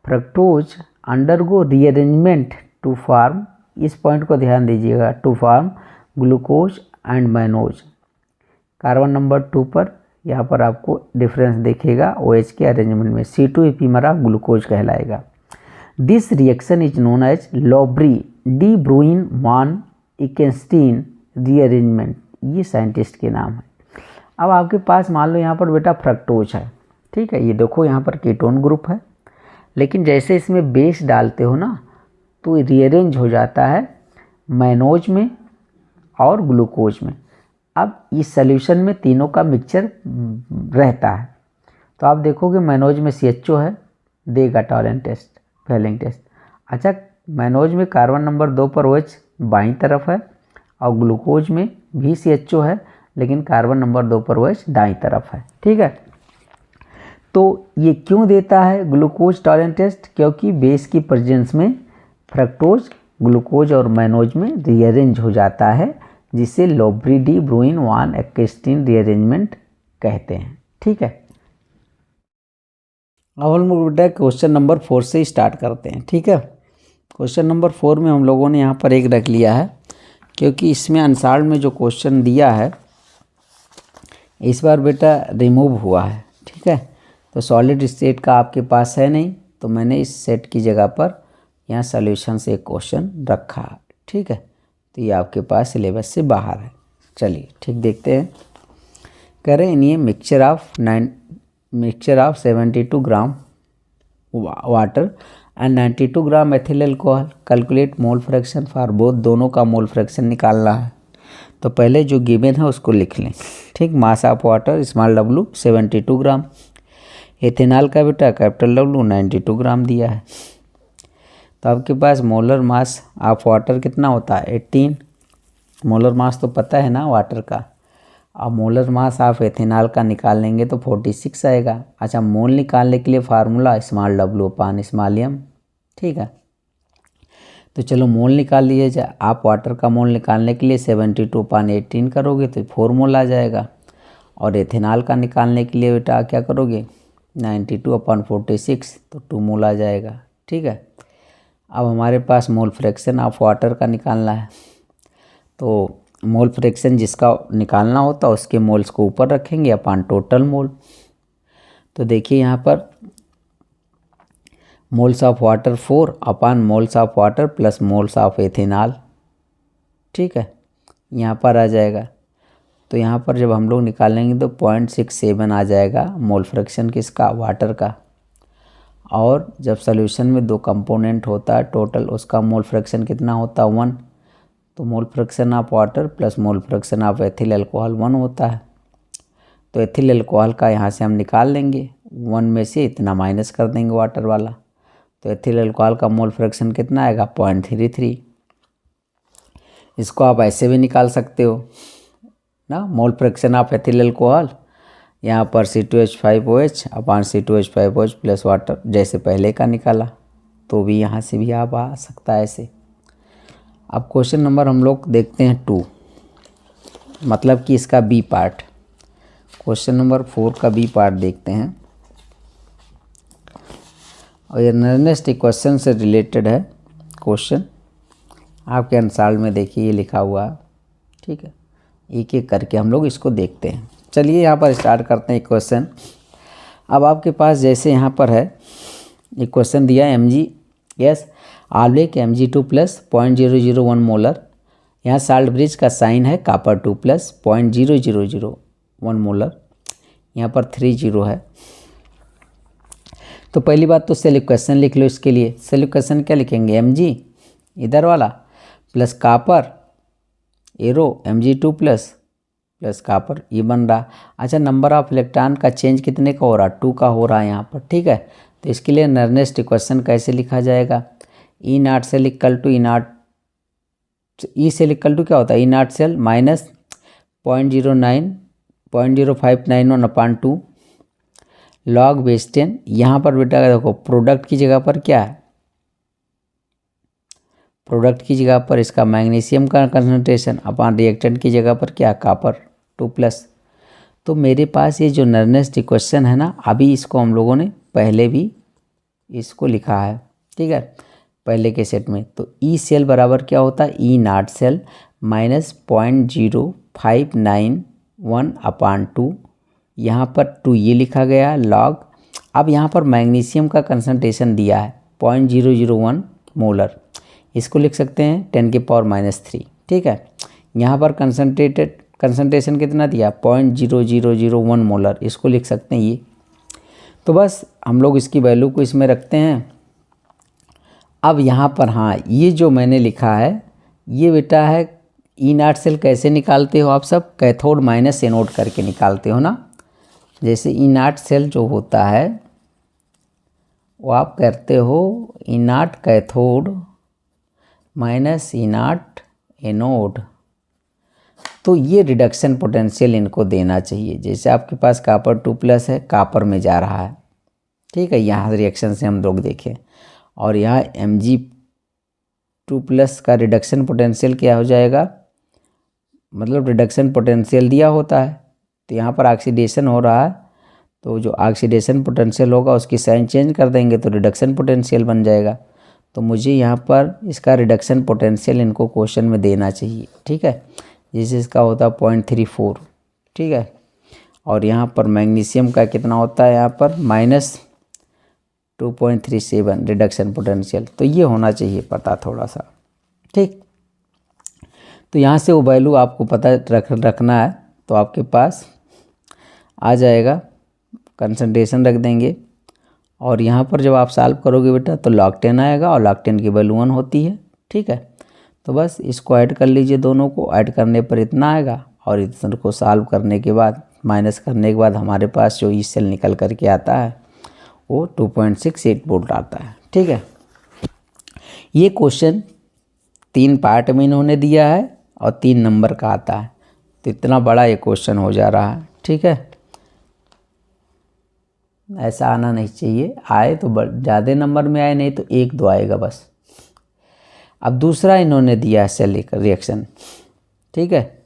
fructose undergo rearrangement to form, इस पॉइंट को ध्यान दीजिएगा, to form glucose and mannose. Carbon number 2 पर यहाँ पर आपको डिफरेंस दिखेगा OH के अरेंजमेंट में, C2 एपीमरा ग्लूकोज कहलाएगा। This reaction is known as Lobry de Bruyn van Ekenstein rearrangement, ये साइंटिस्ट के नाम है। अब आपके पास मान लो यहाँ पर बेटा फ्रक्टोज है, ठीक है, ये देखो यहाँ पर कीटोन ग्रुप है, लेकिन जैसे इसमें बेस डालते हो ना तो रीअरेंज हो जाता है मैनोज में और ग्लूकोज में। अब इस सॉल्यूशन में तीनों का मिक्सचर रहता है, तो आप देखोगे मैनोज में CHO है, देगा टॉलेंट टेस्ट, फेलिंग टेस्ट। अच्छा, मैनोज में कार्बन नंबर 2 पर OH बाईं तरफ है और ग्लूकोज में भी CHO है, लेकिन कार्बन नंबर 2 पर OH दाईं तरफ है। ठीक है, तो ये क्यों देता है ग्लूकोज टॉलेरेंट टेस्ट, क्योंकि बेस की प्रेजेंस में फ्रक्टोज ग्लूकोज और मैनोज में रीअरेंज हो जाता है, जिसे लॉब्री डी ब्रुइन वन एक्केस्टीन रीअरेंजमेंट कहते हैं। ठीक है, अब हम लोग बेटा क्वेश्चन नंबर 4 से स्टार्ट करते हैं। ठीक है, क्वेश्चन नंबर 4 में हम लोगों ने यहाँ पर एक रख लिया है, क्योंकि इसमें अनसाल्व में जो क्वेश्चन दिया है इस बार बेटा रिमूव हुआ है। ठीक है, तो सॉलिड स्टेट का आपके पास है नहीं, तो मैंने इस सेट की जगह पर यहाँ सॉल्यूशन से एक क्वेश्चन रखा है। ठीक है, तो ये आपके पास सिलेबस से बाहर है। चलिए ठीक देखते हैं। कह रहे हैं ये mixture of 72 gram water and 92 gram ethyl alcohol, calculate mole fraction for both, दोनों का मोल फ्रैक्शन निकालना है। तो पहले जो गिवन है उसको लिख लें। ठीक, mass of water small w 72 gram, ethanol का बेटा कैपिटल W 92 ग्राम दिया है। तो आपके पास मोलर मास ऑफ वाटर कितना होता है 18, मोलर मास तो पता है ना वाटर का। अब मोलर मास ऑफ एथेनॉल का निकाल लेंगे तो 46 आएगा। अच्छा, मोल निकालने के लिए फार्मूला स्मॉल w अपान स्मॉल m। ठीक है, तो चलो मोल निकाल लिए जाए। आप वाटर का मोल निकालने के लिए 72/18 करोगे तो 4 मोल आ जाएगा, और एथेनॉल का निकालने के लिए बेटा क्या करोगे 92/46 तो 2 मोल आ जाएगा। ठीक है, अब हमारे पास मोल फ्रैक्शन ऑफ वाटर का निकालना है, तो मोल फ्रैक्शन जिसका निकालना होता है उसके मोल्स को ऊपर रखेंगे अपान टोटल मोल। तो देखिए यहाँ पर moles of water 4 upon moles of water plus moles of ethanol, ठीक है, यहाँ पर आ जाएगा। तो यहाँ पर जब हम लोग निकालेंगे तो 0.67 आ जाएगा मोल फ्रैक्शन किसका, वाटर का। और जब सॉल्यूशन में 2 कंपोनेंट होता है टोटल, उसका मोल फ्रैक्शन कितना होता है 1। तो mole fraction of water plus mole fraction of ethyl alcohol 1 होता है। तो एथिल अल्कोहल का यहाँ से हम निकाल लेंगे, 1 में से इतना माइनस कर देंगे वाटर वाला। तो एथिल अल्कोहल का मोल फ्रैक्शन कितना आएगा 0.33। इसको आप ऐसे भी निकाल सकते हो ना, mole fraction of ethyl alcohol यहाँ पर C2H5OH अपान C2H5OH प्लस वाटर, जैसे पहले का निकाला तो भी यहाँ से भी आप आ सकता है ऐसे। अब क्वेश्चन नंबर हम लोग देखते हैं 2, मतलब कि इसका बी पार्ट। क्वेश्चन नंबर 4 का बी पार्ट देखते हैं, और ये नेक्स्ट क्वेश्चन से रिलेटेड है क्वेश्चन। आपके अनुसार में देखिए ये लिखा हुआ है, ठीक है, एक एक करके हम लोग इसको देखते हैं। चलिए यहाँ पर स्टार्ट करते हैं क्वेश्चन। अब आपके पास जैसे यहाँ पर है एक क्वेश्चन दिया है MgS आल्वेक Mg2 प्लस 0.001 मोलर। यहाँ साल्ट ब्रिज का साइन है कॉपर 2 प्लस 0.0001 मोलर, यहाँ पर 30 है। तो पहली बात तो सेल इक्वेशन लिख लो इसके लिए। सेल इक्वेशन क्या लिखेंगे, Mg इधर वाला plus copper arrow Mg2 plus copper, ये बन रहा। अच्छा, नंबर ऑफ इलेक्ट्रॉन का चेंज कितने का हो रहा, 2 का हो रहा है यहाँ पर, ठीक है। तो इसके लिए नेक्स्ट इक्वेशन कैसे लिखा जाएगा, E0 cell equal to E0, E cell equal to क्या होता है E0 cell minus 0.0591 upon 2 log base 10। यहाँ पर बेटा देखो प्रोडक्ट की जगह पर क्या है, प्रोडक्ट की जगह पर इसका मैग्नीशियम का कंसंट्रेशन अपान रिएक्टेंट की जगह पर क्या, कॉपर 2 प्लस। तो मेरे पास ये जो नेक्स्ट इक्वेशन है ना, अभी इसको हम लोगों ने पहले भी इसको लिखा है, ठीक है, पहले के सेट में। तो ई सेल बराबर क्या होता है, E0 सेल माइनस 0.0591 अपान 2, यहाँ पर 2 ये लिखा गया लॉग। अब यहाँ पर मैग्नीशियम का कंसंट्रेशन दिया है 0.001 मोलर, इसको लिख सकते हैं 10⁻⁻3, ठीक है। यहाँ पर कंसंट्रेशन कितना दिया 0.0001 मोलर, इसको लिख सकते हैं ये। तो बस हम लोग इसकी वैल्यू को इसमें रखते हैं। अब यहाँ पर हाँ, ये जो मैंने लिखा है ये बेटा है E0 सेल कैसे निकालते हो आप सब, कैथोड माइनस एनोड करके निकालते हो ना। जैसे E0 सेल जो होता है वो आप करते हो E0 cathode minus E0 anode. तो ये रिडक्शन पोटेंशियल इनको देना चाहिए। जैसे आपके पास कॉपर 2 प्लस है, कॉपर में जा रहा है, ठीक है, यहाँ रिएक्शन से हम लोग देखें। और यहाँ Mg2 प्लस का रिडक्शन पोटेंशियल क्या हो जाएगा, मतलब रिडक्शन पोटेंशियल दिया होता है, तो यहाँ पर ऑक्सीडेशन हो रहा है, तो जो ऑक्सीडेशन पोटेंशियल होगा उसकी साइन चेंज कर देंगे तो रिडक्शन पोटेंशियल बन जाएगा। तो मुझे यहाँ पर इसका रिडक्शन पोटेंशियल इनको क्वेश्चन में देना चाहिए, ठीक है, जैसे इसका होता है 0.34, ठीक है। और यहाँ पर मैग्नीशियम का कितना होता है, यहाँ पर माइनस 2.37 रिडक्शन पोटेंशियल, तो ये होना चाहिए पता थोड़ा सा, ठीक। तो यहाँ से वो वैल्यू आपको पता रखना है, तो आपके पास आ जाएगा, कंसंट्रेशन रख देंगे। और यहाँ पर जब आप सॉल्व करोगे बेटा तो log 10 आएगा, और log 10 की वैल्यू 1 होती है, ठीक है। तो बस इसको ऐड कर लीजिए, दोनों को ऐड करने पर इतना आएगा, और इतना को सॉल्व करने के बाद माइनस करने के बाद हमारे पास जो ई सेल निकल करके आता है वो 2.68 वोल्ट आता है, ठीक है। ये क्वेश्चन 3 पार्ट में इन्होंने दिया है और 3 नंबर का आता है, तो इतना बड़ा ये क्वेश्चन हो जा रहा है, ठीक है। ऐसा आना नहीं चाहिए, आए तो ज़्यादा नंबर में आए, नहीं तो 1-2 आएगा बस। अब दूसरा इन्होंने दिया है सेल रिएक्शन, ठीक है।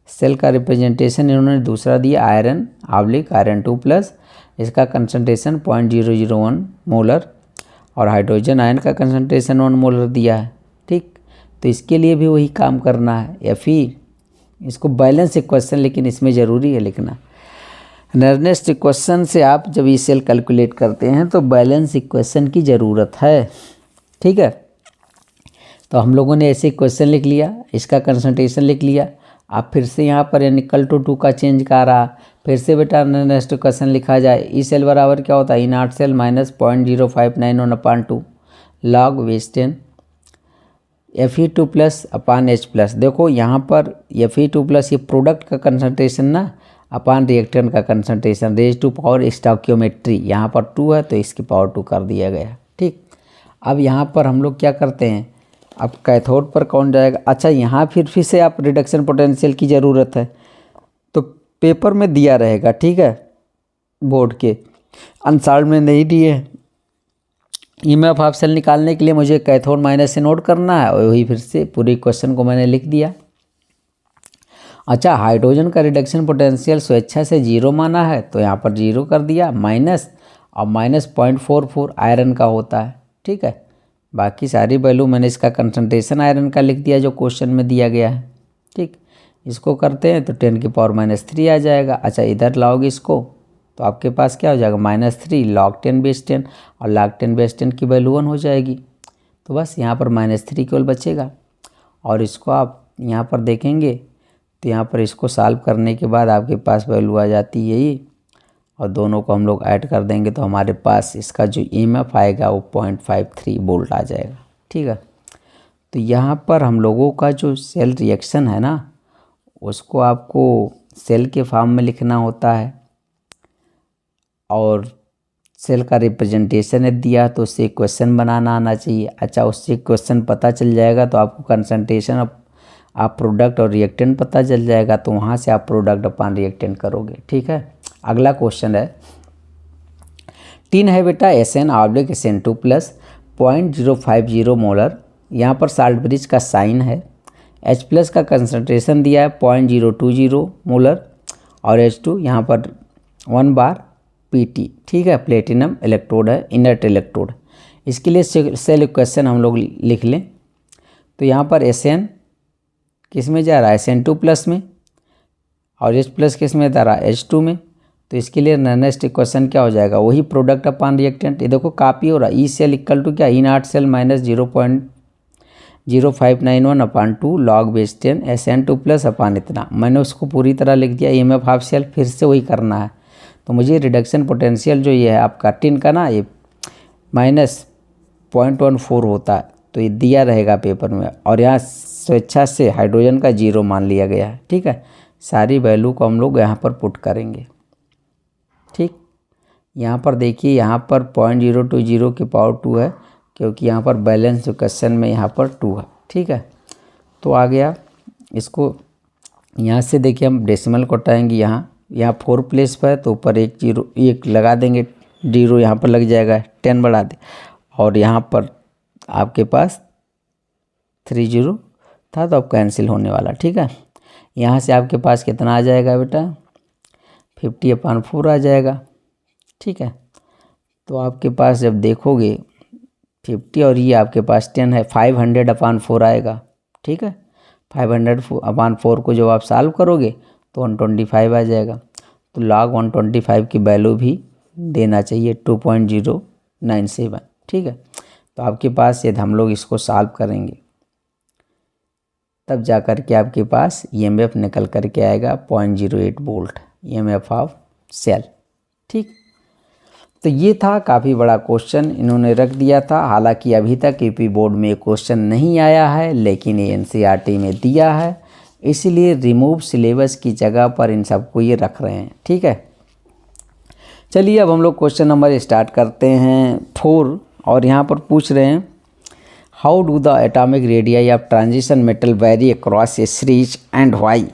सेल का रिप्रेजेंटेशन इन्होंने दूसरा दिया आयरन आंवलिक आयरन 2 प्लस, इसका कंसंट्रेशन 0.001 मोलर, और हाइड्रोजन आयन का कंसंट्रेशन 1 मोलर दिया है, ठीक। तो इसके लिए भी वही काम करना है, Fe इसको बैलेंस इक्वेशन लेकिन इसमें ज़रूरी है लिखना। नर्नेस्ट इक्वेशन से आप जब ई सेल कैलकुलेट करते हैं तो बैलेंस इक्वेशन की ज़रूरत है, ठीक है। तो हम लोगों ने ऐसे इक्वेशन लिख लिया, इसका कंसंट्रेशन लिख लिया। आप फिर से यहाँ पर इक्वल टू 2 का चेंज कर रहा, फिर से बेटा नर्नेस्ट इक्वेशन लिखा जाए। ई सेल बराबर क्या होता है, E naught cell minus 0.0591/2 log base ten Fe2 plus upon H plus. देखो यहाँ पर Fe2 प्लस ये प्रोडक्ट का कंसंट्रेशन ना अपान रिएक्टेंट का concentration raise to power stoichiometry, यहाँ पर 2 है तो इसकी पावर 2 कर दिया गया, ठीक। अब यहाँ पर हम लोग क्या करते हैं, अब कैथोड पर कौन जाएगा। अच्छा यहाँ फिर से आप रिडक्शन पोटेंशियल की ज़रूरत है तो पेपर में दिया रहेगा, ठीक है, बोर्ड के आंसर में नहीं दिए। ईएमएफ हाफ सेल निकालने के लिए मुझे कैथोड माइनस से नोट करना है और वही फिर से पूरी क्वेश्चन को मैंने लिख दिया। अच्छा हाइड्रोजन का रिडक्शन पोटेंशियल स्वेच्छा से 0 माना है तो यहाँ पर 0 कर दिया माइनस, और -0.44 आयरन का होता है, ठीक है। बाकी सारी वैल्यू मैंने इसका कंसंट्रेशन आयरन का लिख दिया जो क्वेश्चन में दिया गया है, ठीक। इसको करते हैं तो 10⁻³ आ जाएगा। अच्छा इधर लाओगे इसको तो आपके पास क्या हो जाएगा -3 log 10⁻10 और log 10⁻10 की वैल्यू 1 हो जाएगी। तो बस यहाँ पर -3 केवल बचेगा और इसको आप यहाँ पर देखेंगे तो यहाँ पर इसको सॉल्व करने के बाद आपके पास वैल्यू आ जाती है ये, और दोनों को हम लोग ऐड कर देंगे तो हमारे पास इसका जो ईएमएफ आएगा वो 0.53 वोल्ट आ जाएगा, ठीक है। तो यहाँ पर हम लोगों का जो सेल रिएक्शन है ना उसको आपको सेल के फॉर्म में लिखना होता है और सेल का रिप्रेजेंटेशन है दिया तो उससे क्वेश्चन बनाना आना चाहिए। अच्छा उससे क्वेश्चन पता चल जाएगा तो आपको कंसंट्रेशन आप प्रोडक्ट और रिएक्टेंट पता चल जाएगा तो वहाँ से आप प्रोडक्ट अपान रिएक्टेंट करोगे, ठीक है। अगला क्वेश्चन है, टिन है बेटा SN/SN2 प्लस 0.050 मोलर, यहाँ पर साल्ट ब्रिज का साइन है। H प्लस का कंसंट्रेशन दिया है 0.020 मोलर और H2 यहाँ पर 1 बार PT, ठीक है। प्लेटिनम इलेक्ट्रोड है, इनर्ट इलेक्ट्रोड। इसके लिए सेल इक्वेशन हम लोग लिख लें तो यहाँ पर SN किस में जा रहा है, SN2 प्लस में, और H प्लस किस में जा रहा है, H2 में। तो इसके लिए नर्नेस्ट इक्वेशन क्या हो जाएगा, वही प्रोडक्ट अपान रिएक्टेंट। ये देखो कापी हो रहा है, ई सेल इक्वल टू क्या, E naught cell minus 0.0591/2 log base 10 SN2 plus upon इतना। मैंने उसको पूरी तरह लिख दिया। ईएमएफ हाफ सेल फिर से वही करना है तो मुझे रिडक्शन पोटेंशियल जो ये है आपका टिन का ना ये -0.14 होता है तो ये दिया रहेगा पेपर में, और यहाँ स्वेच्छा से हाइड्रोजन का 0 मान लिया गया है, ठीक है। सारी वैल्यू को हम लोग यहाँ पर पुट करेंगे, ठीक। यहाँ पर देखिए यहाँ पर 0.020 की पावर 2 है क्योंकि यहाँ पर बैलेंस क्वेश्चन में यहाँ पर 2 है, ठीक है। तो आ गया, इसको यहाँ से देखिए हम डेसिमल को हटाएंगे। यहाँ 4 प्लेस पर है तो ऊपर 1 लगा देंगे, 0 यहाँ पर लग जाएगा, 10 बढ़ा दे, और यहाँ पर आपके पास 30 था तो अब कैंसिल होने वाला, ठीक है। यहाँ से आपके पास कितना आ जाएगा बेटा, 50/4 आ जाएगा, ठीक है। तो आपके पास जब देखोगे 50 और ये आपके पास 10 है, 500/4 आएगा, ठीक है। 500/4 को जब आप सॉल्व करोगे तो 125 आ जाएगा। तो log 125 की वैल्यू भी देना चाहिए 2.097, ठीक है। तो आपके पास यदि हम लोग इसको सॉल्व करेंगे तब जा कर के आपके पास ईएमएफ निकल कर के आएगा 0.08 वोल्ट ईएमएफ ऑफ सेल, ठीक। तो ये था काफ़ी बड़ा क्वेश्चन इन्होंने रख दिया था। हालांकि अभी तक यूपी बोर्ड में क्वेश्चन नहीं आया है लेकिन ये एनसीईआरटी में दिया है, इसलिए रिमूव सिलेबस की जगह पर इन सबको ये रख रहे हैं, ठीक है। चलिए अब हम लोग क्वेश्चन नंबर स्टार्ट करते हैं 4, और यहाँ पर पूछ रहे हैं how do the atomic radii of transition metal vary across a series and why.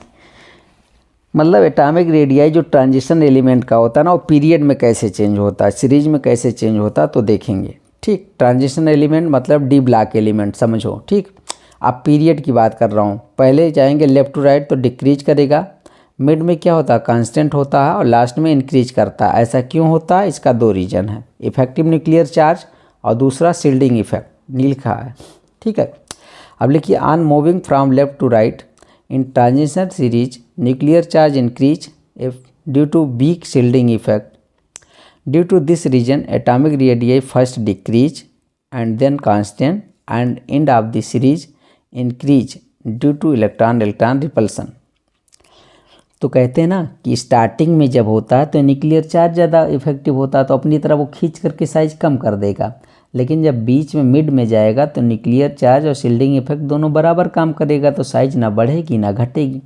मतलब एटॉमिक रेडियाई जो ट्रांजिशन एलिमेंट का होता है ना वो पीरियड में कैसे चेंज होता है, सीरीज में कैसे चेंज होता है तो देखेंगे, ठीक। ट्रांजिशन एलिमेंट मतलब डी ब्लॉक एलिमेंट समझो, ठीक। अब पीरियड की बात कर रहा हूँ, पहले जाएंगे लेफ्ट टू राइट तो डिक्रीज करेगा, मिड में क्या होता है कांस्टेंट होता है, और लास्ट में इंक्रीज करता है। ऐसा क्यों होता है, इसका 2 रीजन है, इफेक्टिव न्यूक्लियर चार्ज और दूसरा शील्डिंग इफेक्ट, लिखा है, ठीक है। अब लिखिए on moving from left to right In transition series, nuclear charge increase if due to weak shielding effect. Due to this reason, atomic radii first decrease and then constant, and end of the series increase due to electron repulsion. तो कहते हैं ना कि starting में जब होता है तो न्यूक्लियर चार्ज ज़्यादा इफेक्टिव होता है, तो अपनी तरफ वो खींच करके साइज कम कर देगा। लेकिन जब बीच में मिड में जाएगा तो न्यूक्लियर चार्ज और शील्डिंग इफेक्ट दोनों बराबर काम करेगा, तो साइज ना बढ़ेगी ना घटेगी।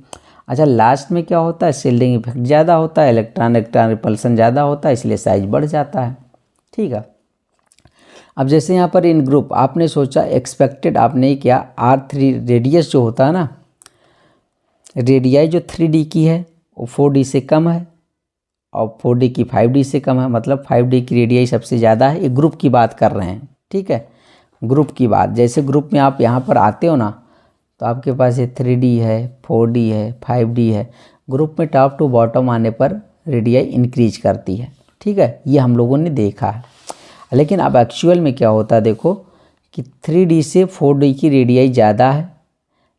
अच्छा, लास्ट में क्या होता है, शील्डिंग इफेक्ट ज़्यादा होता है, इलेक्ट्रॉन रिपल्सन ज़्यादा होता है, इसलिए साइज बढ़ जाता है। ठीक है। अब जैसे यहाँ पर इन ग्रुप आपने सोचा एक्सपेक्टेड, आपने क्या R3 रेडियस जो होता है ना, रेडियाई जो 3D की है वो 4D से कम है और 4D की 5D से कम है, मतलब 5D की रेडियाई सबसे ज़्यादा है। एक ग्रुप की बात कर रहे हैं, ठीक है, ग्रुप की बात। जैसे ग्रुप में आप यहाँ पर आते हो ना, तो आपके पास ये 3D है, 4D है, 5D है। ग्रुप में टॉप टू बॉटम आने पर रेडियाई इंक्रीज करती है, ठीक है, ये हम लोगों ने देखा है। लेकिन अब एक्चुअल में क्या होता है, देखो कि 3D से 4D की रेडियाई ज़्यादा है,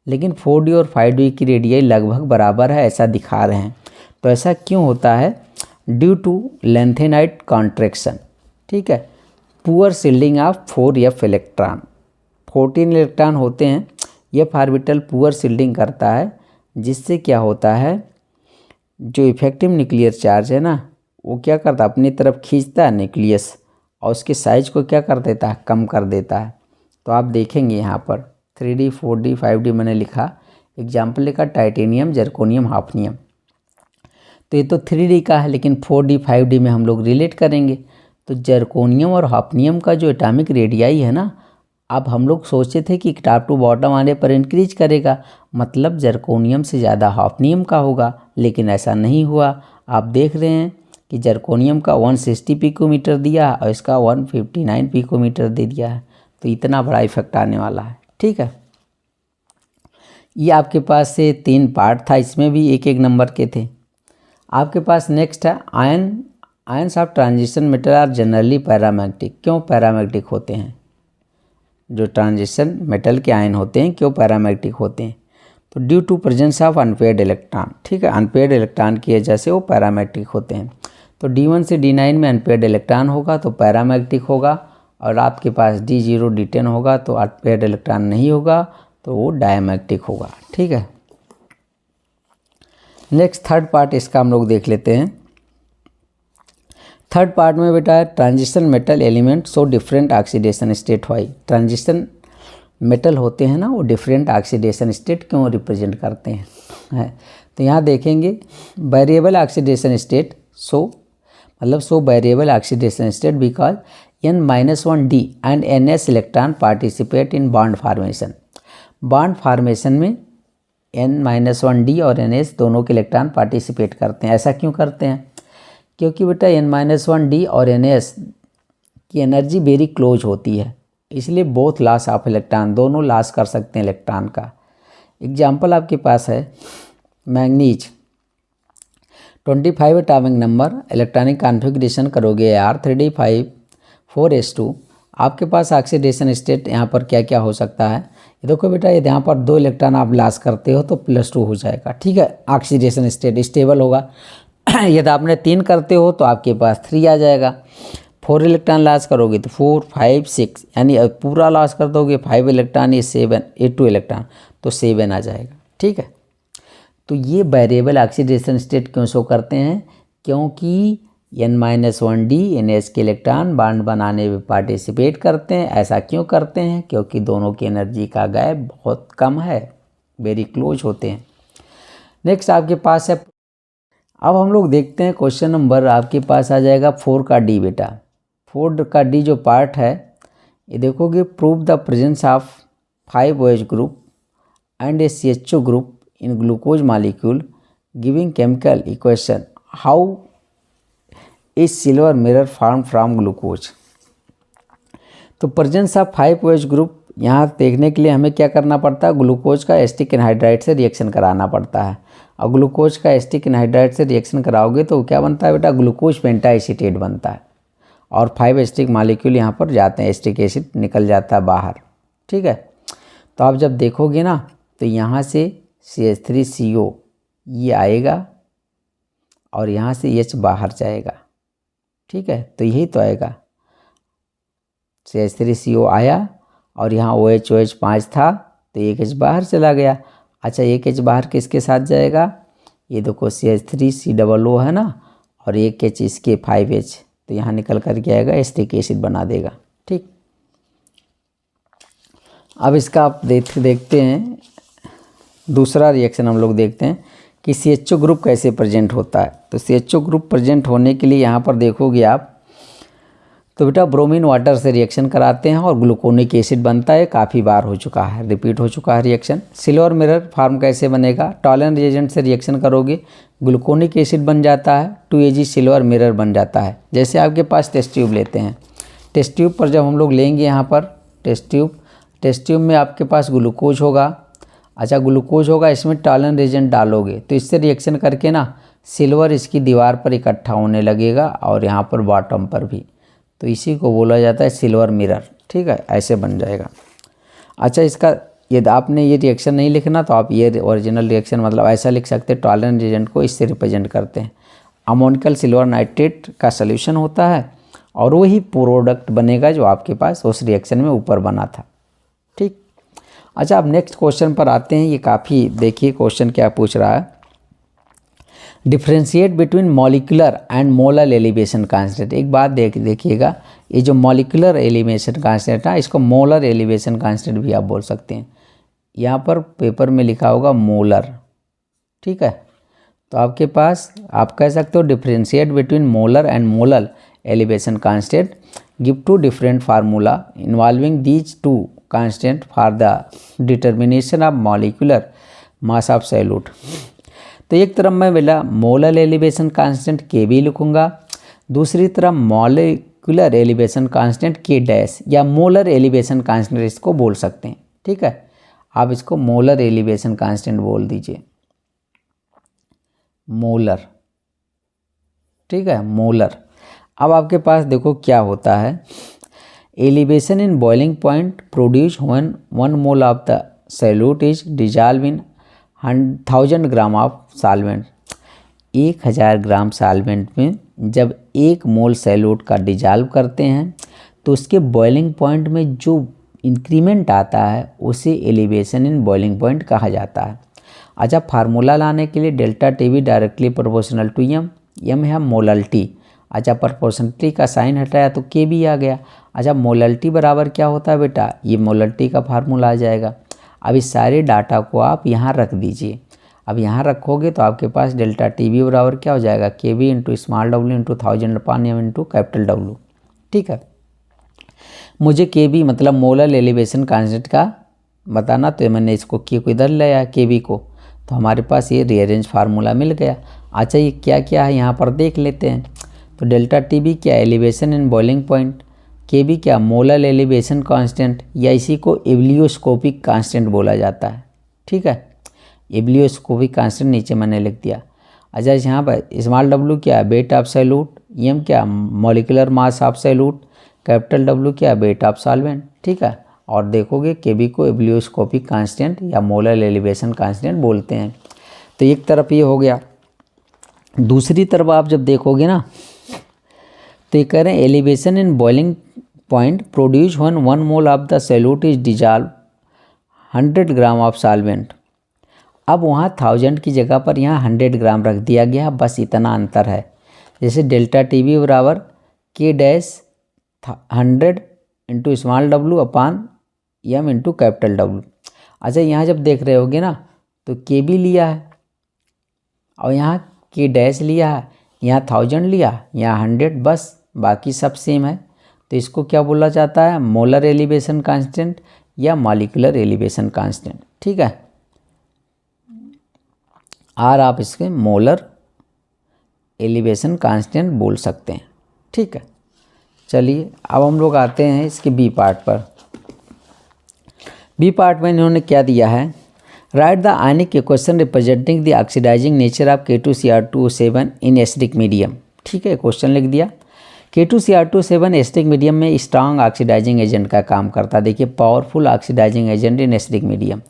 लेकिन 4D और 5D की रेडियाई लगभग बराबर है, ऐसा दिखा रहे हैं। तो ऐसा क्यों होता है, ड्यू टू लेंथेनाइट कॉन्ट्रैक्शन, ठीक है, poor shielding of 4f electron. 14 electron होते हैं, F ऑर्बिटल पुअर शील्डिंग करता है, जिससे क्या होता है, जो इफेक्टिव न्यूक्लियर चार्ज है ना, वो क्या करता है, अपनी तरफ खींचता है न्यूक्लियस और उसके साइज को क्या कर देता है, कम कर देता है। तो आप देखेंगे यहाँ पर 3D 4D 5D मैंने लिखा, एग्जाम्पल लिखा टाइटेनियम, जर्कोनियम, हाफनियम। तो ये तो 3D का है, लेकिन 4D 5D में हम लोग रिलेट करेंगे। तो जर्कोनियम और हाफनियम का जो एटॉमिक रेडियाई है ना, अब हम लोग सोचे थे कि टॉप टू बॉटम आने पर इंक्रीज करेगा, मतलब जर्कोनियम से ज़्यादा हाफनियम का होगा, लेकिन ऐसा नहीं हुआ। आप देख रहे हैं कि जर्कोनियम का 160 पिकोमीटर दिया और इसका 159 पिकोमीटर दे दिया है, तो इतना बड़ा इफेक्ट आने वाला है। ठीक है, ये आपके पास से 3 पार्ट था, इसमें भी एक एक नंबर के थे। आपके पास नेक्स्ट है ions of transition metal are generally paramagnetic. क्यों पैरामैग्नेटिक होते हैं, जो ट्रांजिशन मेटल के आयन होते हैं क्यों पैरामैग्नेटिक होते हैं, तो due to presence of unpaired electron. ठीक है, अनपेयर्ड इलेक्ट्रॉन की वजह से वो पैरामैग्नेटिक होते हैं। तो D1 से D9 में अनपेयर्ड इलेक्ट्रॉन होगा तो पैरामैग्नेटिक होगा, और आपके पास D0 D10 होगा तो अनपेयर्ड इलेक्ट्रॉन नहीं होगा, तो वो डायमैग्नेटिक होगा। ठीक है, नेक्स्ट थर्ड पार्ट इसका हम लोग देख लेते हैं। थर्ड पार्ट में बेटा है transition metal element so different oxidation state why. Transition metal होते हैं ना, वो डिफरेंट ऑक्सीडेशन स्टेट क्यों रिप्रेजेंट करते हैं, तो यहाँ देखेंगे variable oxidation state, so variable oxidation state because N-1D and NS electron participate in bond formation. Bond formation में N-1D और NS दोनों के इलेक्ट्रॉन पार्टिसिपेट करते हैं। ऐसा क्यों करते हैं, क्योंकि बेटा N-1D और NS की एनर्जी वेरी क्लोज होती है, इसलिए बोथ लॉस ऑफ इलेक्ट्रॉन, दोनों लॉस कर सकते हैं इलेक्ट्रॉन का। एग्जाम्पल आपके पास है manganese, 25 atomic number, electronic configuration करोगे R3D5 4s2। आपके पास ऑक्सीडेशन स्टेट यहाँ पर क्या क्या हो सकता है, ये देखो बेटा, ये यहाँ पर 2 इलेक्ट्रॉन आप लॉस करते हो तो +2 हो जाएगा। ठीक है, ऑक्सीडेशन स्टेट स्टेबल होगा। यदि आपने 3 करते हो तो आपके पास 3 आ जाएगा। 4 इलेक्ट्रॉन लॉस करोगे तो 4 5 6, यानी पूरा लॉस कर दोगे 5 इलेक्ट्रॉन, ये 7, ये 2 इलेक्ट्रॉन, तो 7 आ जाएगा। ठीक है, तो ये वेरिएबल ऑक्सीडेशन स्टेट क्यों शो करते हैं, क्योंकि N-1D NS के इलेक्ट्रॉन बॉन्ड बनाने में पार्टिसिपेट करते हैं। ऐसा क्यों करते हैं, क्योंकि दोनों की एनर्जी का गैप बहुत कम है, वेरी क्लोज होते हैं। नेक्स्ट आपके पास है, अब हम लोग देखते हैं क्वेश्चन नंबर आपके पास आ जाएगा 4 का D बेटा। 4 का D जो पार्ट है, ये देखोगे prove the presence of 5 OH group and A CHO group in glucose molecule giving chemical equation how is silver mirror form from glucose. तो प्रेजेंस ऑफ 5 OH ग्रुप यहाँ देखने के लिए हमें क्या करना पड़ता है, ग्लूकोज का एसिटिक एनहाइड्राइड से रिएक्शन कराना पड़ता है। और ग्लूकोज का एसिटिक एनहाइड्राइड से रिएक्शन कराओगे तो क्या बनता है बेटा, ग्लूकोज पेंटाएसीटेट बनता है, और 5 एसिटिक मॉलिक्यूल यहाँ पर जाते हैं, एसिटिक एसिड निकल जाता है बाहर। ठीक है, तो आप जब देखोगे ना, तो यहाँ से CH3CO ये आएगा और यहाँ से H बाहर जाएगा, ठीक है। तो यही तो आएगा, CH3CO आया और यहाँ OH 5 था तो एक H बाहर चला गया। अच्छा, एक H बाहर किसके साथ जाएगा, ये देखो CH3COO है ना, और एक H इसके 5H, तो यहाँ निकल कर के आएगा, एसिटिक एसिड बना देगा, ठीक। अब इसका आप देखते हैं दूसरा रिएक्शन हम लोग देखते हैं कि CHO ग्रुप कैसे प्रेजेंट होता है। तो CHO ग्रुप प्रेजेंट होने के लिए यहाँ पर देखोगे आप, तो बेटा ब्रोमीन वाटर से रिएक्शन कराते हैं और ग्लूकोनिक एसिड बनता है। काफ़ी बार हो चुका है, रिपीट हो चुका है रिएक्शन। सिल्वर मिरर फार्म कैसे बनेगा, टॉलन रिएजेंट से रिएक्शन करोगे, ग्लूकोनिक एसिड बन जाता है, 2Ag सिल्वर मिरर बन जाता है। जैसे आपके पास टेस्ट ट्यूब लेते हैं, टेस्ट ट्यूब पर जब हम लोग लेंगे यहाँ पर टेस्ट ट्यूब में आपके पास ग्लूकोज होगा। अच्छा, ग्लूकोज होगा, इसमें टॉलन रिएजेंट डालोगे तो इससे रिएक्शन करके ना सिल्वर इसकी दीवार पर इकट्ठा होने लगेगा और यहाँ पर बॉटम पर भी, तो इसी को बोला जाता है सिल्वर मिरर, ठीक है, ऐसे बन जाएगा। अच्छा, इसका यदि आपने ये रिएक्शन नहीं लिखना तो आप ये ओरिजिनल रिएक्शन मतलब ऐसा लिख सकते हैं, टॉलन रिएजेंट को इससे रिप्रेजेंट करते हैं। अमोनिकल सिल्वर नाइट्रेट का सॉल्यूशन होता है और वही प्रोडक्ट बनेगा जो आपके पास उस रिएक्शन में ऊपर बना था, ठीक। अच्छा, अब नेक्स्ट क्वेश्चन पर आते हैं। ये काफ़ी देखिए क्वेश्चन क्या पूछ रहा है, differentiate between molecular and molar elevation constant. एक बात देखिएगा, ये जो मॉलिकुलर एलिवेशन कांस्टेंट है इसको मोलर एलिवेशन कांस्टेंट भी आप बोल सकते हैं। यहाँ पर पेपर में लिखा होगा मोलर, ठीक है। तो आपके पास आप कह सकते हो differentiate between molar and molar elevation constant, give two different formula involving these two constant for the determination of molecular mass of solute. तो एक तरफ मैं बोला मोलर एलिवेशन कांस्टेंट Kb लिखूंगा, दूसरी तरफ मॉलिकुलर एलिवेशन कांस्टेंट K' या molar elevation constant इसको बोल सकते हैं, ठीक है। आप इसको मोलर एलिवेशन कांस्टेंट बोल दीजिए, मोलर, ठीक है, मोलर। अब आपके पास देखो क्या होता है, elevation in boiling point produce when 1 mole of the solute is dissolve in 1000 gram of solvent. 1000 gram solvent में जब 1 मोल सॉल्यूट का डिजॉल्व करते हैं तो उसके बॉइलिंग पॉइंट में जो इंक्रीमेंट आता है उसे एलिवेशन इन बॉइलिंग पॉइंट कहा जाता है। अच्छा, फार्मूला लाने के लिए delta TB directly proportional to m है मोलल्टी। अच्छा, प्रोपोर्शनलिटी का साइन हटाया तो Kb आ गया। अच्छा, मोलल्टी बराबर क्या होता है बेटा, ये मोलल्टी का फार्मूला आ जाएगा। अब इस सारे डाटा को आप यहाँ रख दीजिए। अब यहाँ रखोगे तो आपके पास डेल्टा TB बराबर क्या हो जाएगा, Kb into small w into 1000/m into capital W, ठीक है। मुझे Kb मतलब मोलर एलिवेशन कांस्टेंट का बताना, तो मैंने इसको K को इधर ले आया Kb को, तो हमारे पास ये रीअरेंज फार्मूला मिल गया। अच्छा, ये क्या क्या है यहाँ पर देख लेते हैं। तो डेल्टा TB क्या, elevation in boiling point, Kb क्या, मोलर एलिवेशन कांस्टेंट, या इसी को एब्लियोस्कोपिक कांस्टेंट बोला जाता है, ठीक है। एब्लियोस्कोपिक कांस्टेंट नीचे मैंने लिख दिया। अच्छा, यहाँ पर स्मॉल w क्या, वेट ऑफ सॉल्यूट, m क्या, molecular mass of solute, capital W क्या, वेट ऑफ सॉल्वेंट, ठीक है। और देखोगे Kb को एब्लियोस्कोपिक कांस्टेंट या मोलर एलिवेशन कांस्टेंट बोलते हैं। तो एक तरफ ये हो गया, दूसरी तरफ आप जब देखोगे ना तो ये कह रहे हैं elevation in boiling point produce when 1 mole of the solute is dissolve 100 gram of solvent. अब वहाँ 1000 की जगह पर यहाँ 100 ग्राम रख दिया गया, बस इतना अंतर है। जैसे डेल्टा TB बराबर K' 100 इंटू स्मॉल w अपान m इंटू कैपिटल W। अच्छा, यहाँ जब देख रहे होगे ना तो Kb लिया है और यहाँ K' लिया है, यहाँ 1000 लिया, यहाँ 100, बस बाकी सब सेम है। तो इसको क्या बोला जाता है, मोलर एलिवेशन कांस्टेंट या मॉलिकुलर एलिवेशन कांस्टेंट, ठीक है। और आप इसके मोलर एलिवेशन कांस्टेंट बोल सकते हैं, ठीक है। चलिए अब हम लोग आते हैं इसके बी पार्ट पर। बी पार्ट में इन्होंने क्या दिया है, write the ionic equation representing the oxidising nature of K2Cr2O7 in acidic medium, ठीक है। क्वेश्चन लिख दिया, K2Cr2O7 एसिडिक मीडियम में स्ट्रांग ऑक्सीडाइजिंग एजेंट का काम करता है। देखिए, powerful oxidising agent in acidic medium.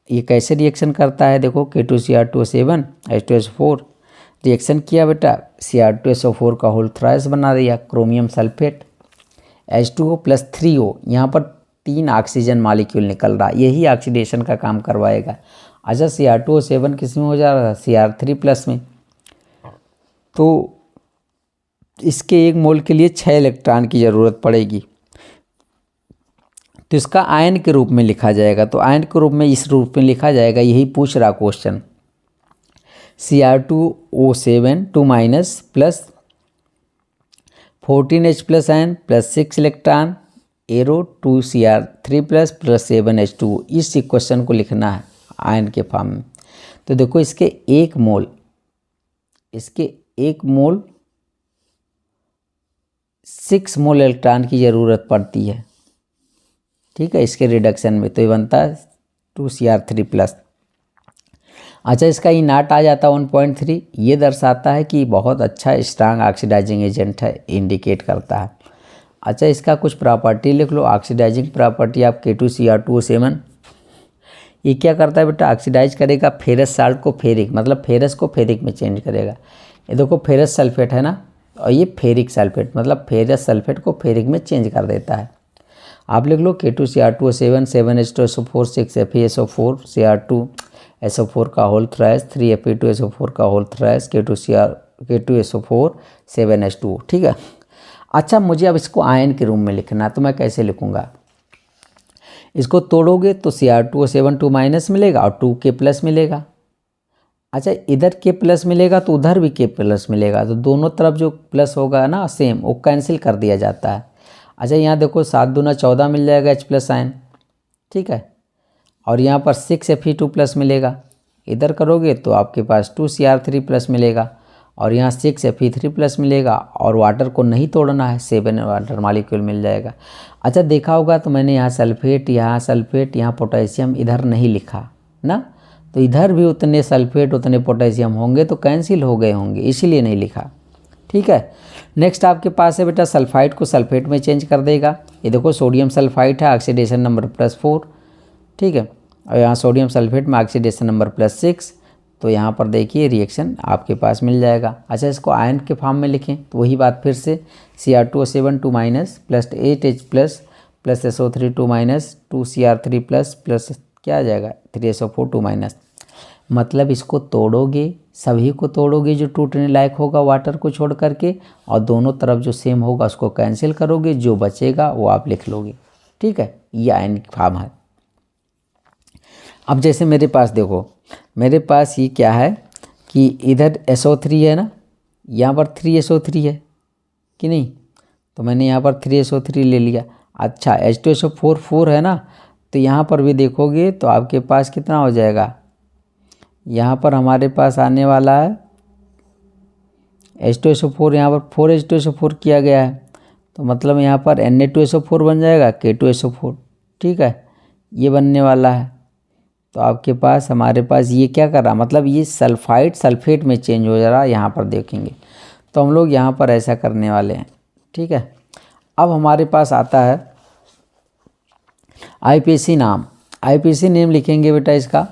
ये कैसे रिएक्शन करता है, देखो K2Cr2O7 H2SO4 रिएक्शन किया बेटा, Cr2SO4 का होल थ्राइस बना दिया, क्रोमियम सल्फेट H2O + 3O, यहाँ पर 3 ऑक्सीजन मॉलिक्यूल निकल रहा, यही ऑक्सीडेशन का काम करवाएगा। अच्छा Cr2O7 किस में हो जा रहा है, Cr3+ में, तो इसके 1 मोल के लिए 6 इलेक्ट्रॉन की ज़रूरत पड़ेगी, तो इसका आयन के रूप में लिखा जाएगा। तो आयन के रूप में इस रूप में लिखा जाएगा, यही पूछ रहा question. Cr2O7 2- plus 14H+ ion plus 6 electron arrow 2Cr3+ plus 7H2, इस इक्वेशन को लिखना है आयन के फॉर्म में। तो देखो इसके 1 मोल 6 मोल इलेक्ट्रॉन की ज़रूरत पड़ती है, ठीक है, इसके रिडक्शन में, तो ये बनता है 2Cr3+। अच्छा इसका ई नाट आ जाता 1.3, ये दर्शाता है कि बहुत अच्छा स्ट्रांग ऑक्सीडाइजिंग एजेंट है, इंडिकेट करता है। अच्छा इसका कुछ प्रॉपर्टी लिख लो, ऑक्सीडाइजिंग प्रॉपर्टी आप K2Cr2O7, ये क्या करता है बेटा, ऑक्सीडाइज करेगा फेरस साल्ट को फेरिक, मतलब फेरस को फेरिक में चेंज करेगा। ये देखो फेरस सल्फेट है ना, और ये फेरिक सल्फेट, मतलब फेरस सल्फेट को फेरिक में चेंज कर देता है। आप लिख लो K2Cr2O7 7H2SO4 6Fe2SO4 Cr2SO4 का होल थ्राइस 3Fe2SO4 का होल थ्राइस K2SO4 7H2O, ठीक है। अच्छा मुझे अब इसको आयन के रूप में लिखना है, तो मैं कैसे लिखूँगा, इसको तोड़ोगे तो Cr2O7 2- मिलेगा और 2K+ मिलेगा। अच्छा इधर K+ मिलेगा तो उधर भी K+ मिलेगा, तो दोनों तरफ जो प्लस होगा ना सेम, वो कैंसिल कर दिया जाता है। अच्छा यहाँ देखो 7 दूना 14 मिल जाएगा H+ आयन, ठीक है, और यहाँ पर 6Fe2+ मिलेगा, इधर करोगे तो आपके पास 2Cr3+ मिलेगा, और यहाँ 6Fe3+ मिलेगा, और वाटर को नहीं तोड़ना है, 7 वाटर मॉलिक्यूल मिल जाएगा। अच्छा देखा होगा तो मैंने यहाँ सल्फेट, यहाँ पोटेशियम इधर नहीं लिखा ना, तो इधर भी उतने सल्फेट उतने पोटेशियम होंगे तो कैंसिल हो गए होंगे, इसीलिए नहीं लिखा, ठीक है। नेक्स्ट आपके पास है बेटा सल्फाइड को सल्फेट में चेंज कर देगा। ये देखो सोडियम सल्फाइड है, ऑक्सीडेशन नंबर +4, ठीक है, और यहाँ सोडियम सल्फेट में ऑक्सीडेशन नंबर +6, तो यहाँ पर देखिए रिएक्शन आपके पास मिल जाएगा। अच्छा इसको आयन के फॉर्म में लिखें तो वही बात फिर से, Cr2O7 2- plus 8H+ plus SO3 2- 2Cr3+ plus क्या आ जाएगा 3SO4 2-, मतलब इसको तोड़ोगे, सभी को तोड़ोगे जो टूटने लायक होगा वाटर को छोड़ करके, और दोनों तरफ जो सेम होगा उसको कैंसिल करोगे, जो बचेगा वो आप लिख लोगे, ठीक है। ये आयन की फॉर्म है। अब जैसे मेरे पास देखो, मेरे पास ये क्या है कि इधर SO3 है ना, यहाँ पर 3SO3 है कि नहीं, तो मैंने यहाँ पर 3SO3 ले लिया। अच्छा H2SO4 4 है ना, तो यहाँ पर भी देखोगे तो आपके पास कितना हो जाएगा, यहाँ पर हमारे पास आने वाला है H2SO4, यहाँ पर 4H2SO4 किया गया है, तो मतलब यहाँ पर Na2SO4 बन जाएगा K2SO4, ठीक है, ये बनने वाला है। तो आपके पास हमारे पास ये क्या कर रहा, मतलब ये सल्फाइड सल्फेट में चेंज हो जा रहा है, यहाँ पर देखेंगे तो हम लोग यहाँ पर ऐसा करने वाले हैं, ठीक है। अब हमारे पास आता है IPC नाम, IPC नेम लिखेंगे बेटा, इसका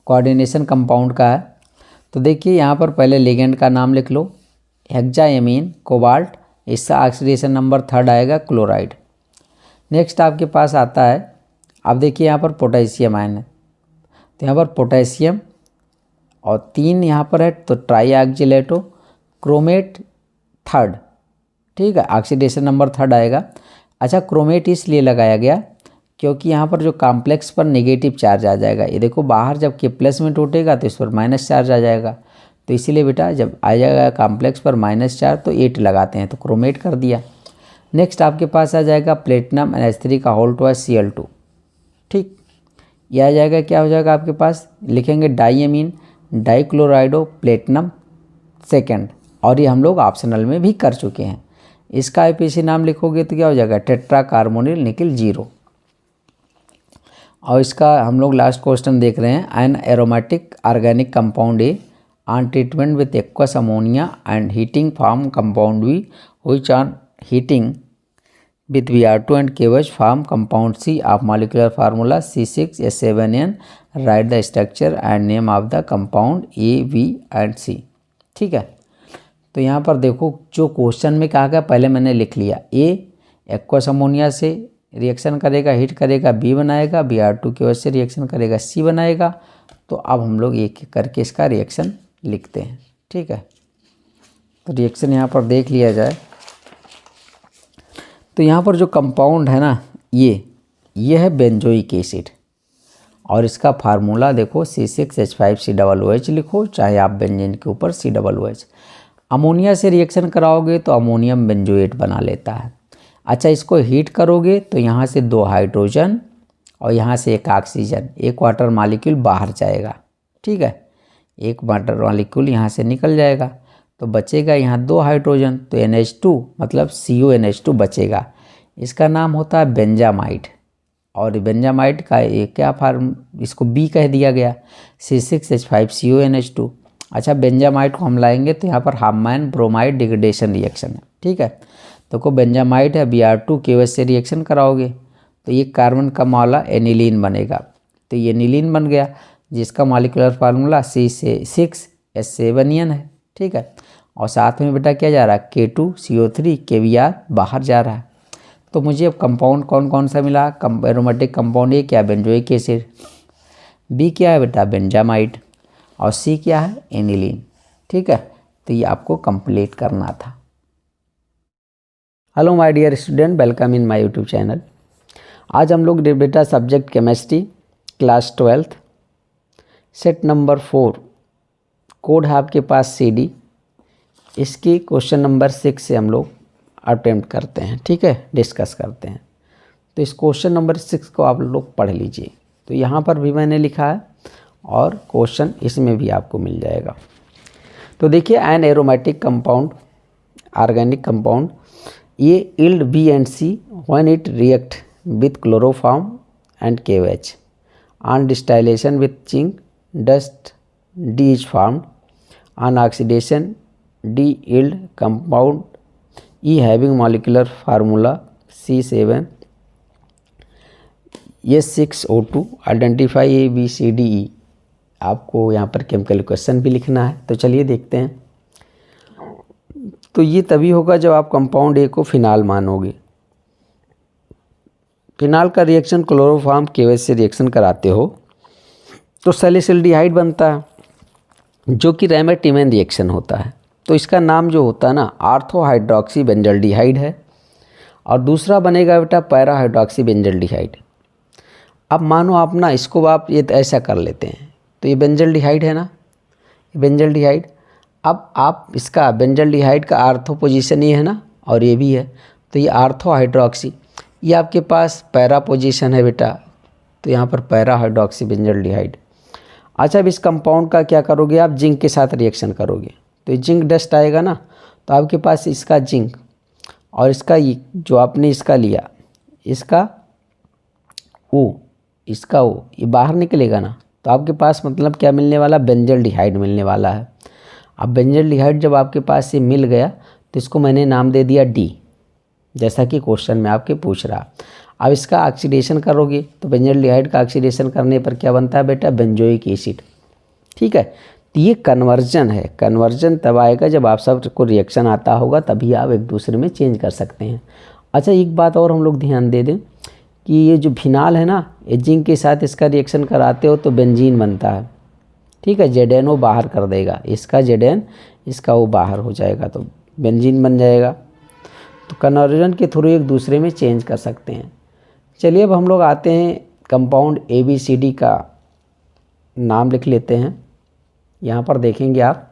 कोऑर्डिनेशन कंपाउंड का है। तो देखिए यहाँ पर पहले लिगेंड का नाम लिख लो, हेक्साएमीन कोबाल्ट, इसका ऑक्सीडेशन नंबर 3 आएगा क्लोराइड। नेक्स्ट आपके पास आता है, अब देखिए यहाँ पर पोटेशियम आयन है, तो यहाँ पर पोटेशियम और 3 यहाँ पर है, तो ट्राईऑक्जिलेटो क्रोमेट 3, ठीक है, ऑक्सीडेशन नंबर 3 आएगा। अच्छा क्रोमेट इसलिए लगाया गया क्योंकि यहाँ पर जो कॉम्प्लेक्स पर नेगेटिव चार्ज आ जाएगा, ये देखो बाहर जब K+ में टूटेगा तो इस पर माइनस चार्ज आ जाएगा, तो इसीलिए बेटा जब आ जाएगा कॉम्प्लेक्स पर माइनस चार्ज तो 8 लगाते हैं, तो क्रोमेट कर दिया। नेक्स्ट आपके पास आ जाएगा प्लेटिनम NH3 का होल ट्वाइस Cl2, ठीक, यह आ जाएगा, क्या हो जाएगा आपके पास, लिखेंगे डाईएमीन डाईक्लोराइडो प्लेटिनम 2, और ये हम लोग ऑप्शनल में भी कर चुके हैं। इसका IPC नाम लिखोगे तो क्या हो जाएगा टेट्रा कार्बोनिल निकल 0। और इसका हम लोग लास्ट क्वेश्चन देख रहे हैं, an aromatic organic compound A on treatment with aqueous ammonia and heating form compound B which on heating with Br2 and KOH form compound C of molecular formula C6H7N. Write the structure and name of the compound A, B and C. ठीक है, तो यहाँ पर देखो जो question में कहा गया पहले मैंने लिख लिया। ए एक्वस अमोनिया से रिएक्शन करेगा, हीट करेगा, बी बनाएगा, Br2 KOH से रिएक्शन करेगा, सी बनाएगा। तो अब हम लोग एक एक करके इसका रिएक्शन लिखते हैं। ठीक है, तो रिएक्शन यहाँ पर देख लिया जाए तो यहाँ पर जो कंपाउंड है ना ये है बेंजोइक एसिड और इसका फार्मूला देखो C6H5COOH लिखो, चाहे आप बेंजीन के ऊपर COOH। अमोनिया से रिएक्शन कराओगे तो अमोनियम बेंजोएट बना लेता है। अच्छा, इसको हीट करोगे तो यहाँ से 2 हाइड्रोजन और यहाँ से 1 ऑक्सीजन, 1 वाटर मॉलिक्यूल बाहर जाएगा। ठीक है, 1 वाटर मॉलिक्यूल यहाँ से निकल जाएगा तो बचेगा यहाँ 2 हाइड्रोजन, तो NH2 मतलब CONH2 बचेगा। इसका नाम होता है बेंजामाइड और बेंजामाइड का एक क्या फार्म, इसको बी कह दिया गया, C6H5CONH2। अच्छा, बेंजामाइड को हम लाएंगे तो यहाँ पर हार्माइन ब्रोमाइड डिग्रेडेशन रिएक्शन है। ठीक है, तो को बेंजामाइड है, Br2 KOH से रिएक्शन कराओगे तो ये कार्बन का मॉला एनिलीन बनेगा, तो ये एनिलीन बन गया जिसका मॉलिक्यूलर फार्मूला C6H7N है। ठीक है, और साथ में बेटा क्या जा रहा है, K2CO3 KBr बाहर जा रहा है। तो मुझे अब कंपाउंड कौन कौन सा मिला, एरोमेटिक कंपाउंड ए क्या, बेंजोइक एसिड, बी क्या है बेटा, बेंजामाइड, और सी क्या है, एनिलीन। ठीक है, तो ये आपको कंप्लीट करना था। Hello my dear student, welcome in my YouTube channel. आज हम लोग बेटा subject chemistry class 12th set number 4 code है आपके पास CD, इसकी क्वेश्चन नंबर 6 से हम लोग अटेम्प्ट करते हैं। ठीक है, डिस्कस करते हैं। तो इस क्वेश्चन नंबर 6 को आप लोग पढ़ लीजिए। तो यहाँ पर भी मैंने लिखा है और क्वेश्चन इसमें भी आपको मिल जाएगा। तो देखिए, an aromatic compound, organic compound ये yield B and C when it react with chloroform and KOH. On distillation with zinc dust D is formed. On oxidation D yield compound E having molecular formula C7H6O2. Identify A, B, C, D, E. आपको यहाँ पर chemical question भी लिखना है। तो चलिए देखते हैं। तो ये तभी होगा जब आप कंपाउंड ए को फिनाल मानोगे। फिनाल का रिएक्शन क्लोरोफॉर्म KOH से रिएक्शन कराते हो तो सैलिसिल्डिहाइड बनता है जो कि रैमेटिमेन रिएक्शन होता है। तो इसका नाम जो होता है ना आर्थो हाइड्रोक्सी बेंजल्डिहाइड है और दूसरा बनेगा बेटा पैरा हाइड्रोक्सी बेंजल्डिहाइड। अब मानो आप ना इसको आप ये ऐसा कर लेते हैं, तो ये बेंजल्डिहाइड है ना, ये बेंजल्डिहाइड। अब आप इसका बेंजल्डिहाइड का आर्थो पोजीशन ये है ना और ये भी है, तो ये आर्थो हाइड्रोक्सी, ये आपके पास पैरा पोजीशन है बेटा, तो यहाँ पर पैरा हाइड्रोक्सी बेंजल्डिहाइड। अच्छा, अब इस कंपाउंड का क्या करोगे आप, जिंक के साथ रिएक्शन करोगे तो ये जिंक डस्ट आएगा ना, तो आपके पास इसका जिंक और इसका ये जो आपने इसका लिया, इसका इसका ये बाहर निकलेगा ना, तो आपके पास मतलब क्या मिलने वाला, बेंजल्डिहाइड मिलने वाला है। अब बेंजल्डिहाइड जब आपके पास ये मिल गया तो इसको मैंने नाम दे दिया D, जैसा कि क्वेश्चन में आपके पूछ रहा। अब इसका ऑक्सीडेशन करोगे तो बेंजल्डिहाइड का ऑक्सीडेशन करने पर क्या बनता है बेटा, बेंजोइक एसिड। ठीक है, तो ये कन्वर्जन है। कन्वर्जन तब आएगा जब आप सबको रिएक्शन आता होगा, तभी आप एक दूसरे में चेंज कर सकते हैं। अच्छा, एक बात और हम लोग ध्यान दे दें कि ये जो फिनाल है ना, ये जिंक के साथ इसका रिएक्शन कराते हो तो बेंजीन बनता है। ठीक है, ZN वो बाहर कर देगा, इसका ZN इसका वो बाहर हो जाएगा तो बेंजीन बन जाएगा। तो कन्वर्जन के थ्रू एक दूसरे में चेंज कर सकते हैं। चलिए अब हम लोग आते हैं कंपाउंड ABCD का नाम लिख लेते हैं। यहाँ पर देखेंगे आप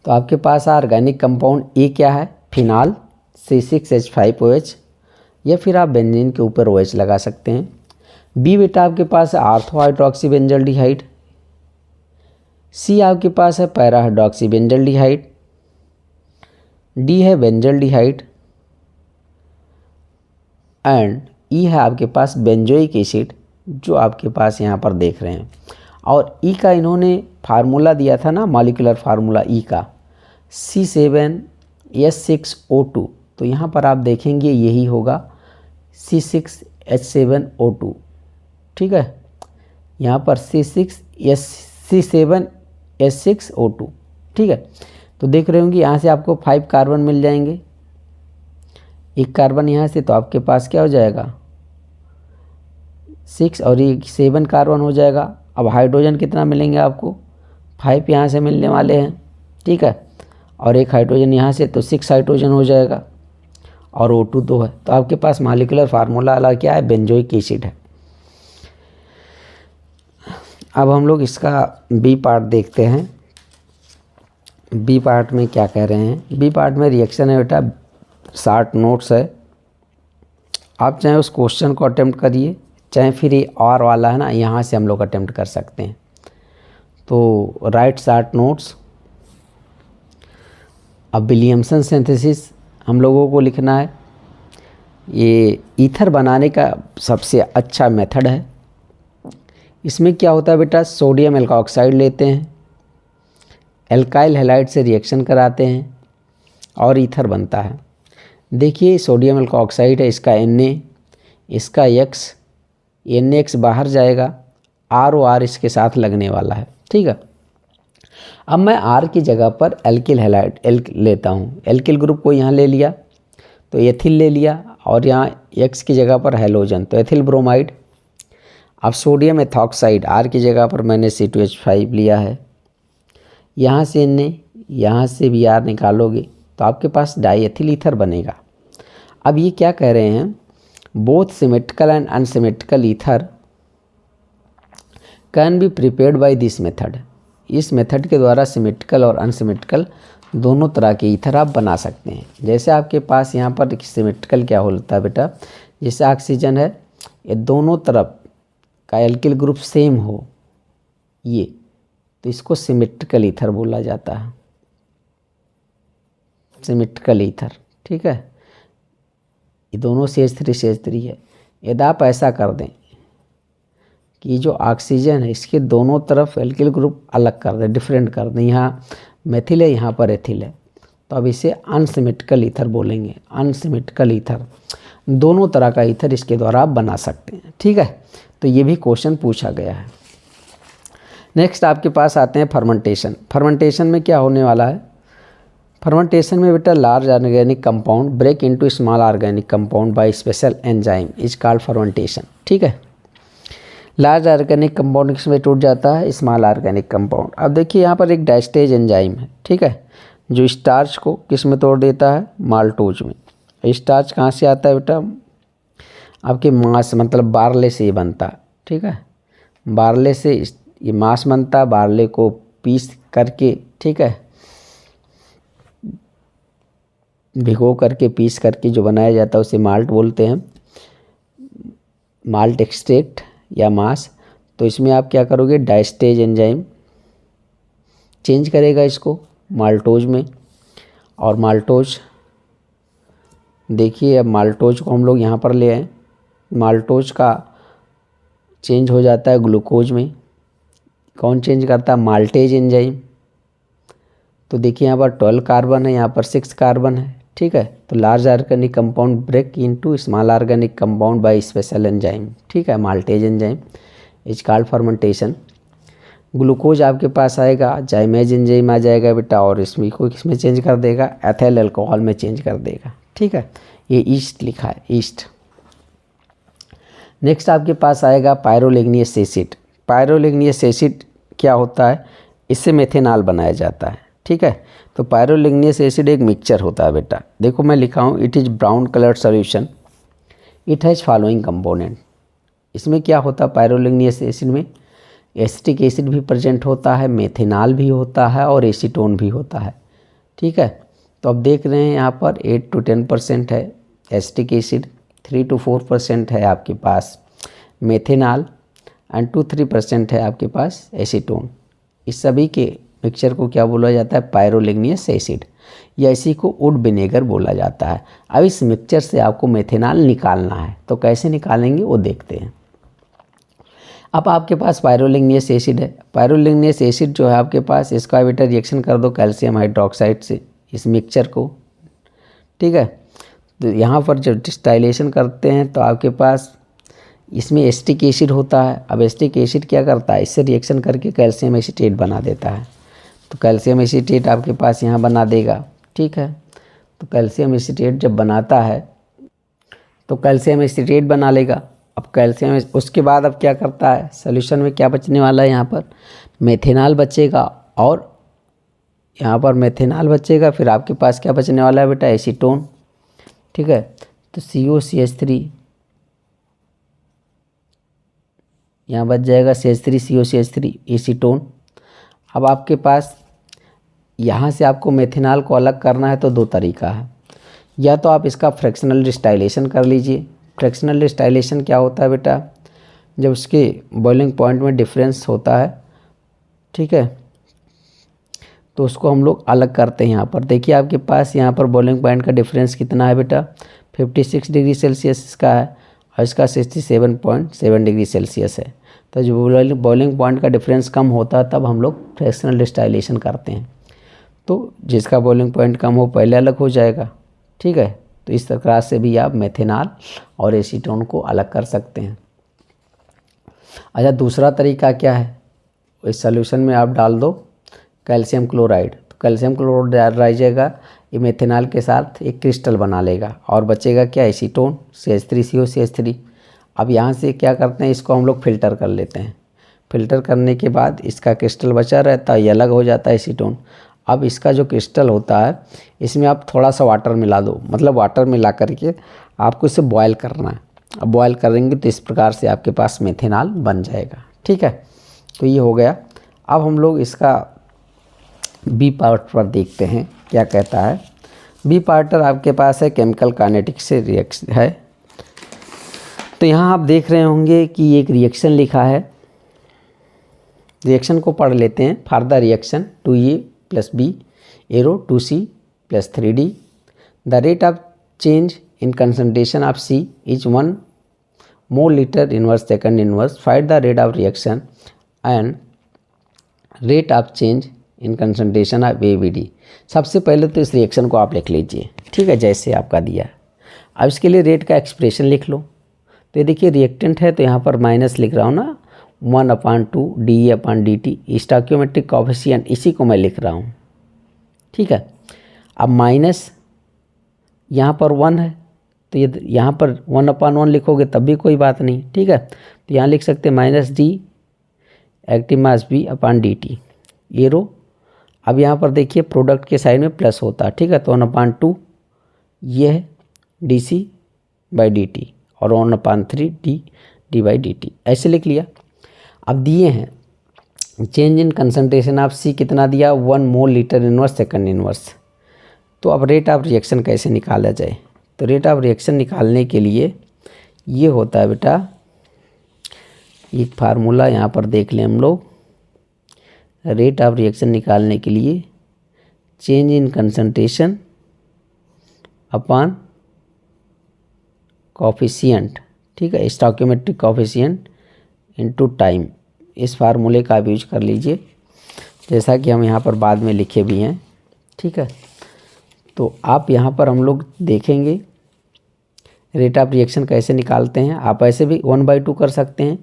तो आपके पास ऑर्गेनिक कंपाउंड ए क्या है, फिनाल C6H5OH, या फिर आप बेंजीन के ऊपर OH लगा सकते हैं। बी बेटा आपके पास है आर्थो हाइड्रोक्सी बेंजल्डिहाइड, सी आपके पास है पैरा हाइड्रोक्सी बेंजल्डिहाइड, डी है बेंजल्डिहाइड एंड ई है आपके पास बेंजोइक एसिड जो आपके पास यहाँ पर देख रहे हैं। और ई का इन्होंने फार्मूला दिया था ना, मॉलिक्यूलर फार्मूला ई का C7H6O2, तो यहाँ पर आप देखेंगे यही होगा C6H7O2, ठीक है, यहाँ पर C7H6O2, ठीक है। तो देख रहे होंगे यहाँ से आपको 5 कार्बन मिल जाएंगे, एक कार्बन यहाँ से, तो आपके पास क्या हो जाएगा 6 और ये 7 कार्बन हो जाएगा। अब हाइड्रोजन कितना मिलेंगे आपको 5 यहाँ से मिलने वाले हैं, ठीक है, और एक हाइड्रोजन यहाँ से, तो 6 हाइड्रोजन हो जाएगा और O2 2 है। तो आपके पास मॉलिक्यूलर फार्मूला वाला क्या है, बेंजोइक एसिड है। अब हम लोग इसका बी पार्ट देखते हैं। बी पार्ट में क्या कह रहे हैं, बी पार्ट में रिएक्शन है बेटा, शॉर्ट नोट्स है। आप चाहे उस क्वेश्चन को अटेम्प्ट करिए, चाहे फिर ये और वाला है ना, यहाँ से हम लोग अटेम्प्ट कर सकते हैं। तो राइट शॉर्ट नोट्स। अब विलियमसन सिंथेसिस हम लोगों को लिखना है। ये ईथर बनाने का सबसे अच्छा मेथड है। इसमें क्या होता है बेटा, सोडियम एल्कोऑक्साइड लेते हैं, एल्काइल हैलाइड से रिएक्शन कराते हैं और ईथर बनता है। देखिए सोडियम एल्कोऑक्साइड है, इसका Na, इसका X, NaX बाहर जाएगा, ROR इसके साथ लगने वाला है, ठीक है। अब मैं R की जगह पर एल्किल हैलाइड लेता हूँ। एल्किल ग्रुप को यहाँ ले लिया तो एथिल ले लिया, और यहाँ X की जगह पर हैलोजन, तो एथिल ब्रोमाइड। अब सोडियम एथॉक्साइड, R की जगह पर मैंने C2H5 लिया है, यहाँ से Na, यहाँ से भी R निकालोगे तो आपके पास डाईएथिल ईथर बनेगा। अब ये क्या कह रहे हैं, both symmetrical and unsymmetrical ether can be prepared by this method. इस मेथड के द्वारा सिमेट्रिकल और अनसिमेट्रिकल दोनों तरह के ईथर आप बना सकते हैं। जैसे आपके पास यहाँ पर सिमेट्रिकल क्या होता है बेटा, जैसे ऑक्सीजन है, ये दोनों तरफ का एल्किल ग्रुप सेम हो, ये तो इसको सिमेट्रिकल ईथर बोला जाता है, सिमेट्रिकल ईथर, ठीक है। ये दोनों CH3 है। यदि आप ऐसा कर दें कि जो ऑक्सीजन है इसके दोनों तरफ एल्किल ग्रुप अलग कर दें, डिफरेंट कर दें, यहाँ मेथिल है, यहाँ पर एथिल है, तो अब इसे अनसिमेट्रिकल ईथर बोलेंगे। अनसिमेट्रिकल ईथर, दोनों तरह का ईथर इसके द्वारा आप बना सकते हैं, ठीक है। तो ये भी क्वेश्चन पूछा गया है। नेक्स्ट आपके पास आते हैं फर्मेंटेशन। फर्मेंटेशन में क्या होने वाला है, फर्मेंटेशन में बेटा large organic compound break into small organic compound by special enzyme is called fermentation, ठीक है। लार्ज ऑर्गेनिक कंपाउंड किसमें टूट जाता है, स्मॉल ऑर्गेनिक कंपाउंड। अब देखिए यहाँ पर एक डायस्टेज एंजाइम है, ठीक है, जो स्टार्च को किस में तोड़ देता है, माल्टोज में। स्टार्च कहाँ से आता है बेटा, आपके मांस मतलब बार्ले से ये बनता है, ठीक है। बार्ले से ये मांस बनता है, बार्ले को पीस करके, ठीक है, भिगो करके पीस करके जो बनाया जाता है उसे माल्ट बोलते हैं, माल्ट एक्सट्रैक्ट या मांस। तो इसमें आप क्या करोगे, डायस्टेज एंजाइम चेंज करेगा इसको माल्टोज में, और माल्टोज देखिए, अब माल्टोज को हम लोग यहाँ पर ले आए, माल्टोज का चेंज हो जाता है ग्लूकोज में। कौन चेंज करता है, माल्टेज एंजाइम। तो देखिए यहाँ पर 12 कार्बन है, यहाँ पर 6 कार्बन है, ठीक है। तो large organic compound break into small organic compound by special enzyme, ठीक है, maltase enzyme is called fermentation. Glucose आपके पास आएगा, जाइमेज एंजाइम आ जाएगा बेटा, और इसमें को किसमें चेंज कर देगा, एथिल अल्कोहल में चेंज कर देगा, ठीक है। ये ईस्ट लिखा है, ईस्ट। नेक्स्ट आपके पास आएगा पायरोलिग्नियस एसिड। पायरोलिग्नियस एसिड क्या होता है, इससे मेथेनॉल बनाया जाता है, ठीक है। तो पायरोलिग्नियस एसिड एक मिक्सचर होता है बेटा। देखो मैं लिखा हूँ, it is brown coloured solution, it has following component. इसमें क्या होता है, पायरोलिग्नियस एसिड में एसिटिक एसिड भी प्रेजेंट होता है, मेथेनॉल भी होता है और एसीटोन भी होता है, ठीक है। तो अब देख रहे हैं यहाँ पर 8 to 10% है एसिटिक एसिड, 3 to 4% है आपके पास मेथेनॉल, एंड 2-3% है आपके पास एसीटोन। इस सभी के मिक्सचर को क्या बोला जाता है, पायरोलिग्नियस एसिड, या इसी को वुड विनेगर बोला जाता है। अब इस मिक्सचर से आपको मेथेनॉल निकालना है, तो कैसे निकालेंगे वो देखते हैं। अब आपके पास पायरोलिग्नियस एसिड है, पायरोलिग्नियस एसिड जो है आपके पास, इसका बेटा रिएक्शन कर दो कैल्शियम हाइड्रोक्साइड से इस मिक्सचर को, ठीक है। तो यहाँ पर जब डिस्टाइलेशन करते हैं तो आपके पास इसमें एसिटिक एसिड होता है। अब एसिटिक एसिड क्या करता है, इससे रिएक्शन करके कैल्शियम एसीटेट बना देता है। तो कैल्शियम एसीटेट आपके पास यहाँ बना देगा, ठीक है। तो कैल्शियम एसीटेट जब बनाता है तो कैल्शियम एसीटेट बना लेगा। अब कैल्शियम, उसके बाद अब क्या करता है, सोल्यूशन में क्या बचने वाला है, यहाँ पर मेथेनॉल बचेगा। और यहाँ पर मेथेनॉल बचेगा, फिर आपके पास क्या बचने वाला है बेटा, एसीटोन, ठीक है। तो COCH3 यहाँ बच जाएगा, CH3 COCH3 एसीटोन। अब आपके पास यहाँ से आपको मेथेनॉल को अलग करना है तो दो तरीका है, या तो आप इसका फ्रैक्शनल डिस्टाइलेशन कर लीजिए। फ्रैक्शनल डिस्टाइलेशन क्या होता है बेटा, जब उसके बॉइलिंग पॉइंट में डिफरेंस होता है, ठीक है, तो उसको हम लोग अलग करते हैं। यहाँ पर देखिए आपके पास यहाँ पर बॉइलिंग पॉइंट का डिफरेंस कितना है बेटा, 56 डिग्री सेल्सियस इसका है और इसका 67.7 डिग्री सेल्सियस है। तो जो बॉइलिंग पॉइंट का डिफरेंस कम होता है तब हम लोग फ्रैक्शनल डिस्टाइलेशन करते हैं। तो जिसका बॉइलिंग पॉइंट कम हो पहले अलग हो जाएगा, ठीक है। तो इस प्रकार से भी आप मेथेनॉल और एसीटोन को अलग कर सकते हैं। अच्छा, दूसरा तरीका क्या है, इस सॉल्यूशन में आप डाल दो कैल्शियम क्लोराइड। तो कैल्शियम क्लोराइड रह जाएगा, ये मेथेनॉल के साथ एक क्रिस्टल बना लेगा और बचेगा क्या, एसीटोन CH3COCH3। अब यहाँ से क्या करते हैं, इसको हम लोग फ़िल्टर कर लेते हैं। फ़िल्टर करने के बाद इसका क्रिस्टल बचा रहता है, ये अलग हो जाता है एसीटोन। अब इसका जो क्रिस्टल होता है इसमें आप थोड़ा सा वाटर मिला दो, मतलब वाटर मिला करके आपको इसे बॉयल करना है। अब बॉयल करेंगे तो इस प्रकार से आपके पास मेथेनॉल बन जाएगा, ठीक है। तो ये हो गया। अब हम लोग इसका बी पार्ट पर देखते हैं क्या कहता है। बी पार्टर आपके पास है केमिकल काइनेटिक्स से रिएक्शन है। तो यहाँ आप देख रहे होंगे कि एक रिएक्शन लिखा है, रिएक्शन को पढ़ लेते हैं। For the reaction 2A + B arrow 2C + 3D, the rate of change in concentration of C is 1 mol/L inverse second inverse. Find the rate of reaction and rate of change in concentration of ABD। सबसे पहले तो इस reaction को आप लिख लीजिए, ठीक है, जैसे आपका दिया। अब इसके लिए रेट का एक्सप्रेशन लिख लो। तो ये देखिए रिएक्टेंट है तो यहाँ पर माइनस लिख रहा हूँ ना, 1/2 dE/dt, स्टोइकियोमेट्रिक कोएफिशिएंट इसी को मैं लिख रहा हूँ, ठीक है। अब माइनस यहाँ पर 1 है तो ये यहाँ पर 1/1 लिखोगे तब भी कोई बात नहीं, ठीक है। तो यहाँ लिख सकते हैं -d active mass B/dt arrow. अब यहाँ पर देखिए प्रोडक्ट के साइड में प्लस होता है, ठीक है। तो 1/2 ये है dC/dt और 1/3 d/dt, ऐसे लिख लिया। अब दिए हैं change in concentration of C कितना दिया, 1 mol/L इनवर्स सेकंड इनवर्स। तो अब रेट ऑफ रिएक्शन कैसे निकाला जाए, तो रेट ऑफ रिएक्शन निकालने के लिए ये होता है बेटा, एक फार्मूला यहाँ पर देख लें हम लोग। रेट ऑफ रिएक्शन निकालने के लिए change in concentration upon coefficient, ठीक है, स्टोइकियोमेट्रिक कोफिशिएंट इनटू टाइम, इस फार्मूले का आप यूज कर लीजिए, जैसा कि हम यहाँ पर बाद में लिखे भी हैं, ठीक है। तो आप यहाँ पर हम लोग देखेंगे रेट ऑफ रिएक्शन कैसे निकालते हैं। आप ऐसे भी 1/2 कर सकते हैं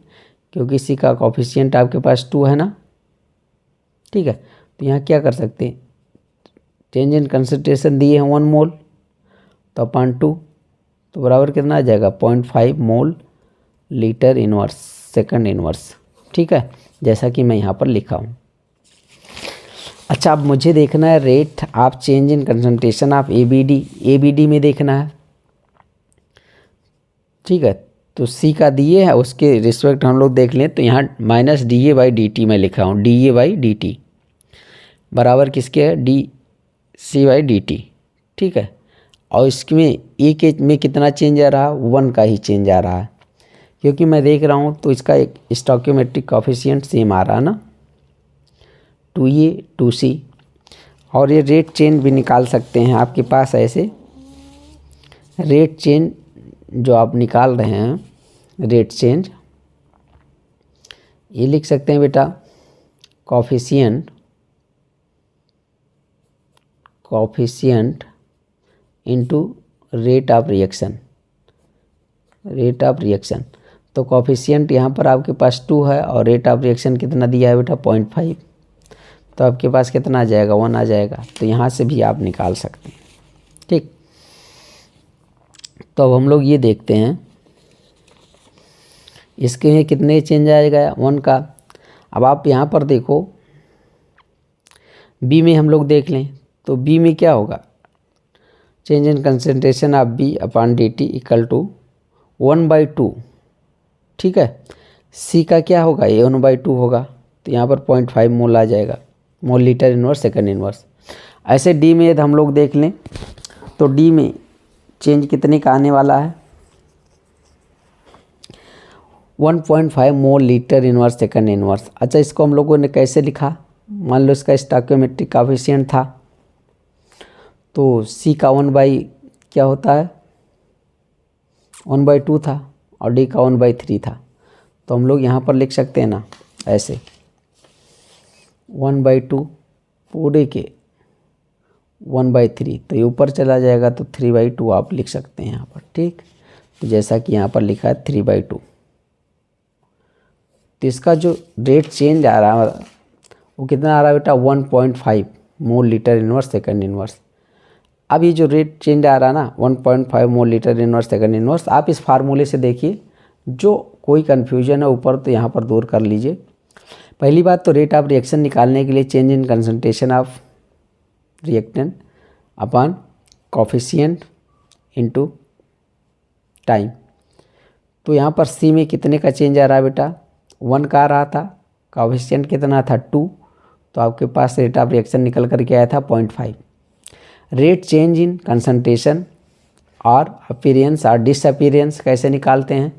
क्योंकि इसी का कोफिशिएंट आपके पास 2 है ना, ठीक है। तो यहाँ क्या कर सकते हैं, चेंज इन कंसंट्रेशन दिए हैं 1 मोल तो /2, तो बराबर कितना आ जाएगा 0.5 mol/L इनवर्स सेकंड इनवर्स, ठीक है, जैसा कि मैं यहाँ पर लिखा हूँ। अच्छा, अब मुझे देखना है rate of change in concentration of ABD में देखना है, ठीक है। तो C का दिए है, उसके रिस्पेक्ट हम लोग देख लें तो यहाँ -dA/dt में लिखा हूँ, dA/dt बराबर किसके है, dC/dt, ठीक है। और इसमें ए के में कितना चेंज आ रहा है, 1 का ही चेंज आ रहा है, क्योंकि मैं देख रहा हूँ तो इसका एक स्टोइकियोमेट्रिक कोफिशिएंट सेम आ रहा है ना, 2A 2C। और ये रेट चेंज भी निकाल सकते हैं आपके पास, ऐसे रेट चेंज जो आप निकाल रहे हैं, रेट चेंज ये लिख सकते हैं बेटा, coefficient into rate of reaction, rate of reaction. तो कॉफिशिएंट यहाँ पर आपके पास 2 है और रेट ऑफ रिएक्शन कितना दिया है बेटा 0.5, तो आपके पास कितना आ जाएगा 1 आ जाएगा। तो यहाँ से भी आप निकाल सकते हैं। ठीक, तो अब हम लोग ये देखते हैं इसके में कितने चेंज आएगा 1 का। अब आप यहाँ पर देखो बी में हम लोग देख लें, तो बी में क्या होगा, change in concentration of B upon D T equal to 1/2। ठीक है, सी का क्या होगा, ये 1/2 होगा, तो यहाँ पर 0.5 मोल आ जाएगा, मोल लीटर इनवर्स सेकंड इनवर्स। ऐसे डी में यदि हम लोग देख लें तो डी में चेंज कितने का आने वाला है 1.5 मोल लीटर इनवर्स सेकंड इनवर्स। अच्छा, इसको हम लोगों ने कैसे लिखा, मान लो इसका स्टोइकियोमेट्रिक कोएफिशिएंट था, तो सी का 1 क्या होता है 1/2 था और डी का 1/3 था, तो हम लोग यहाँ पर लिख सकते हैं ना ऐसे 1/2 पूरे के 1/3, तो ये ऊपर चला जाएगा तो 3/2 आप लिख सकते हैं यहाँ पर। ठीक, तो जैसा कि यहाँ पर लिखा है 3/2, तो इसका जो रेट चेंज आ रहा है वो कितना आ रहा है बेटा 1.5 मोल लीटर इनवर्स सेकंड इनवर्स। अब ये जो रेट चेंज आ रहा है ना 1.5 मोल लीटर इनवर्स सेकंड इनवर्स, आप इस फार्मूले से देखिए, जो कोई कन्फ्यूजन है ऊपर तो यहाँ पर दूर कर लीजिए। पहली बात तो रेट ऑफ रिएक्शन निकालने के लिए change in concentration of reactant upon coefficient into time. तो यहाँ पर सी में कितने का चेंज आ रहा है बेटा 1 का आ रहा था, कोफिशिएंट कितना था 2, तो आपके पास रेट ऑफ रिएक्शन निकल कर के आया था 0.5। रेट चेंज इन कंसंट्रेशन और अपीयरेंस और डिसअपीयरेंस कैसे निकालते हैं,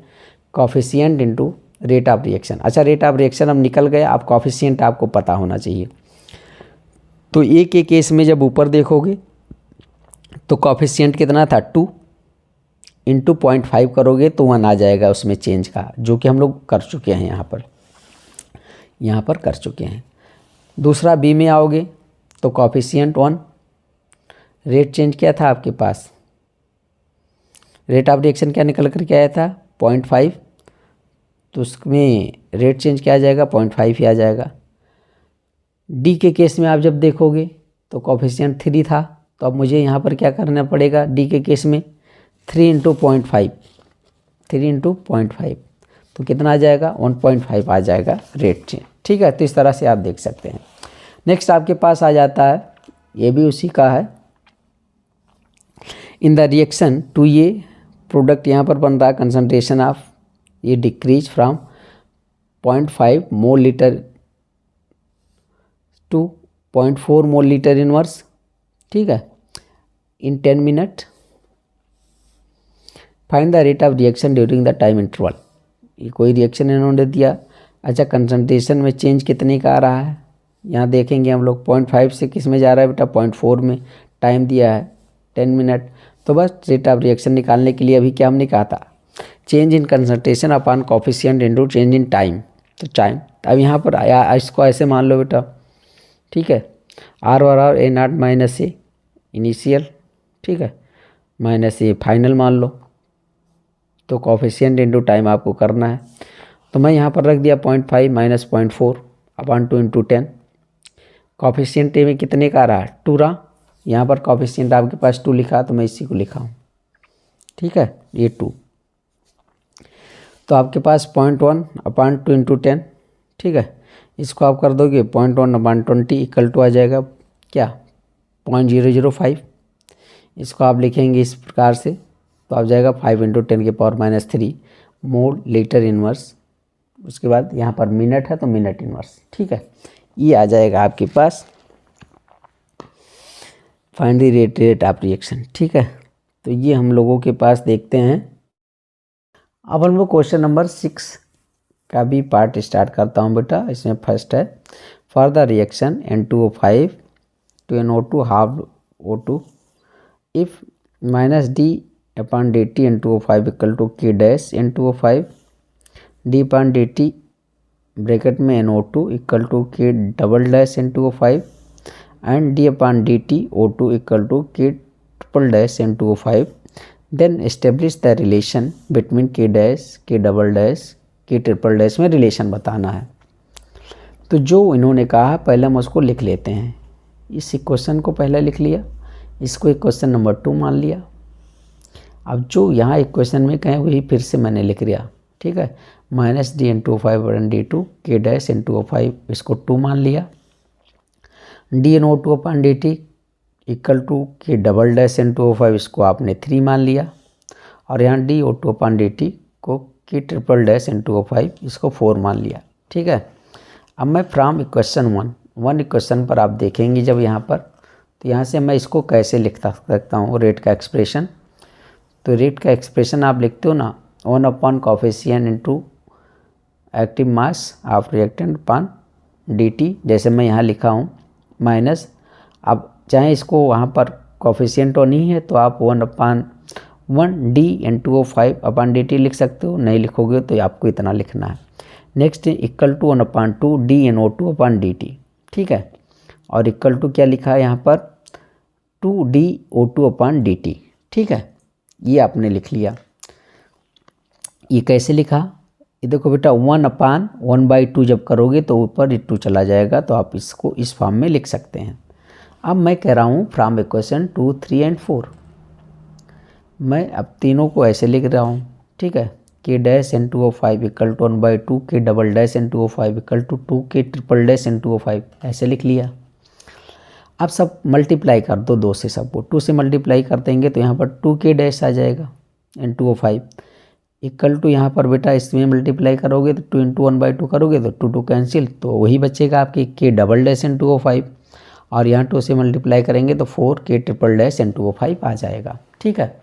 coefficient into rate of reaction. अच्छा, रेट ऑफ रिएक्शन अब निकल गए, आप कोफिशिएंट आपको पता होना चाहिए। तो ए के केस में जब ऊपर देखोगे तो कोफिशिएंट कितना था 2 इंटू 0.5 करोगे तो 1 आ जाएगा उसमें चेंज का, जो कि हम लोग कर चुके हैं यहाँ पर कर चुके हैं। दूसरा बी में आओगे तो कोफिशिएंट 1, रेट चेंज क्या था आपके पास, रेट ऑफ रिएक्शन क्या निकल कर के आया था 0.5, तो उसमें रेट चेंज क्या आ जाएगा 0.5 ही आ जाएगा। डी के केस में आप जब देखोगे तो कोफिशिएंट 3 था, तो अब मुझे यहाँ पर क्या करना पड़ेगा डी के केस में 3 इंटू 0.5, 3 इंटू 0.5, तो कितना आ जाएगा 1.5 आ जाएगा रेट चेंज। ठीक है, तो इस तरह से आप देख सकते हैं। नेक्स्ट आपके पास आ जाता है, ये भी उसी का है, इन द रिएक्शन टू ये प्रोडक्ट यहाँ पर बन रहा है कंसंट्रेशन ऑफ ये decrease from 0.5 mole litre to 0.4 mole litre inverse. ठीक है, in 10 minute find the rate of reaction during the time interval. ये कोई रिएक्शन इन्होंने दिया। अच्छा, कंसंट्रेशन में चेंज कितने का आ रहा है, यहाँ देखेंगे हम लोग 0.5 से किस में जा रहा है बेटा 0.4 में, टाइम दिया है 10 मिनट। तो बस रेट ऑफ रिएक्शन निकालने के लिए अभी क्या हमने कहा था, change in concentration upon coefficient into change in time. तो टाइम अब यहाँ पर आया, इसको ऐसे मान लो बेटा। ठीक है, आर और R A naught minus A initial, ठीक है, माइनस ए फाइनल मान लो, तो कोफिशिएंट इनटू टाइम आपको करना है। तो मैं यहाँ पर रख दिया 0.5 माइनस 0.4 अपॉन 2 इंटू 10। कोफिशिएंट ए में कितने का आ रहा है 2 रहा, यहाँ पर कोफिशिएंट आपके पास 2 लिखा, तो मैं इसी को लिखा हूँ। ठीक है, ये 2, तो आपके पास 0.1 अपॉन 2 इंटू 10। ठीक है, इसको आप कर दोगे 0.1 अपॉन 20 इक्वल टू आ जाएगा क्या 0.005। इसको आप लिखेंगे इस प्रकार से, तो आप जाएगा 5 इंटू 10 की पावर माइनस 3 मोल लीटर इनवर्स। उसके बाद यहाँ पर मिनट है तो मिनट इनवर्स। ठीक है, ये आ जाएगा आपके पास find the rate of reaction. ठीक है, तो ये हम लोगों के पास देखते हैं। अब हम लोग क्वेश्चन नंबर 6 का भी पार्ट स्टार्ट करता हूँ बेटा। इसमें फर्स्ट है for the reaction N2O5 to NO2 half O2 if minus D upon dt N2O5 equal to K dash N2O5 D upon dt bracket में NO2 equal to K double dash N2O5 and D upon dt O2 equal to K triple dash N2O5 then establish the relation between K dash K double dash K triple dash में relation बताना है। तो जो इन्होंने कहा पहले हम उसको लिख लेते हैं। इस इक्वेशन को पहले लिख लिया, इसको इक्वेशन नंबर 2 मान लिया। अब जो यहाँ इक्वेशन में कहें वही फिर से मैंने लिख दिया, ठीक है। माइनस डी इंटू 5/d2 के डैश इंटू 5 इसको 2 मान लिया। D N O 2/dt equal to K double dash into 5 इसको आपने 3 मान लिया। और यहाँ डी ओ 2/dt को के ट्रिपल डैश इंटू 5 इसको 4 मान लिया, ठीक है। अब मैं फ्रॉम इक्वेशन 1 इक्वेशन पर आप देखेंगे जब यहाँ पर, तो यहाँ से मैं इसको कैसे लिख सकता हूँ रेट का एक्सप्रेशन। तो रेट का एक्सप्रेशन आप लिखते हो ना 1 coefficient into active mass of reactant पान dt, जैसे मैं यहाँ लिखा हूँ माइनस। अब चाहे इसको वहाँ पर कोफिशिएंट तो नहीं है तो आप 1/1 d इंटू 5/dt लिख सकते हो, नहीं लिखोगे तो आपको इतना लिखना है। नेक्स्ट इक्वल टू 1/2 dNO2/dt, ठीक है। और इक्वल टू क्या लिखा है यहाँ पर 2dO2/dt, ठीक है। ये आपने लिख लिया। ये कैसे लिखा, ये देखो बेटा 1/1/2 जब करोगे तो ऊपर 2 चला जाएगा, तो आप इसको इस फॉर्म में लिख सकते हैं। अब मैं कह रहा हूँ फ्रॉम इक्वेशन 2, 3 एंड 4, मैं अब तीनों को ऐसे लिख रहा हूँ, ठीक है। के dash into 5 equal to 1/2 K double dash into 5 equal to 2 K triple dash into 5 ऐसे लिख लिया। अब सब मल्टीप्लाई कर दो 2 से, सबको 2 से मल्टीप्लाई कर देंगे तो यहाँ पर 2 के डैश आ जाएगा इंटू 5 इक्वल टू यहाँ पर बेटा इसमें मल्टीप्लाई करोगे तो 2 इंटू 1/2 करोगे तो 2 2 कैंसिल, तो वही बचेगा आपके के डबल डैश इंटू 5। और यहाँ 2 से मल्टीप्लाई करेंगे तो 4 के ट्रिपल डैश इंटू 5 आ जाएगा, ठीक है।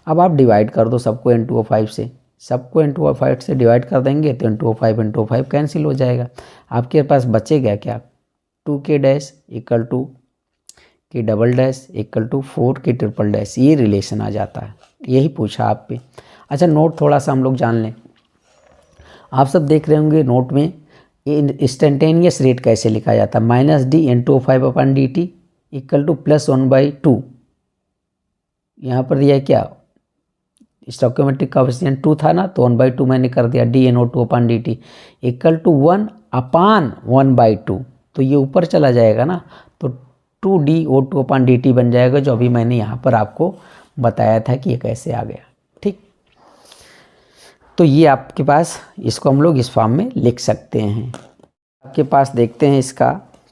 अब आप डिवाइड कर दो सबको इंटू 5 से, सबको इंटू 5 से डिवाइड कर देंगे तो इंटू 5 कैंसिल हो जाएगा। आपके पास बचेगा क्या 2 के dash equal to K double dash equal to 4 के ट्रिपल डैश, ये रिलेशन आ जाता है। यही पूछा आप पे। अच्छा नोट थोड़ा सा हम लोग जान लें। आप सब देख रहे होंगे नोट में ये इंस्टेंटेनियस रेट कैसे लिखा जाता है, minus D into 5/dt equal to +1/2। यहाँ पर दिया क्या स्टोइकोमेट्रिक कोएफिशिएंट 2 था ना, तो 1/2 मैंने कर दिया dNO2/dt इक्वल टू 1/1/2, तो ये ऊपर चला जाएगा ना, तो 2dO2/dt बन जाएगा, जो अभी मैंने यहाँ पर आपको बताया था कि ये कैसे आ गया, ठीक। तो ये आपके पास इसको हम लोग इस फॉर्म में लिख सकते हैं। आपके पास देखते हैं इसका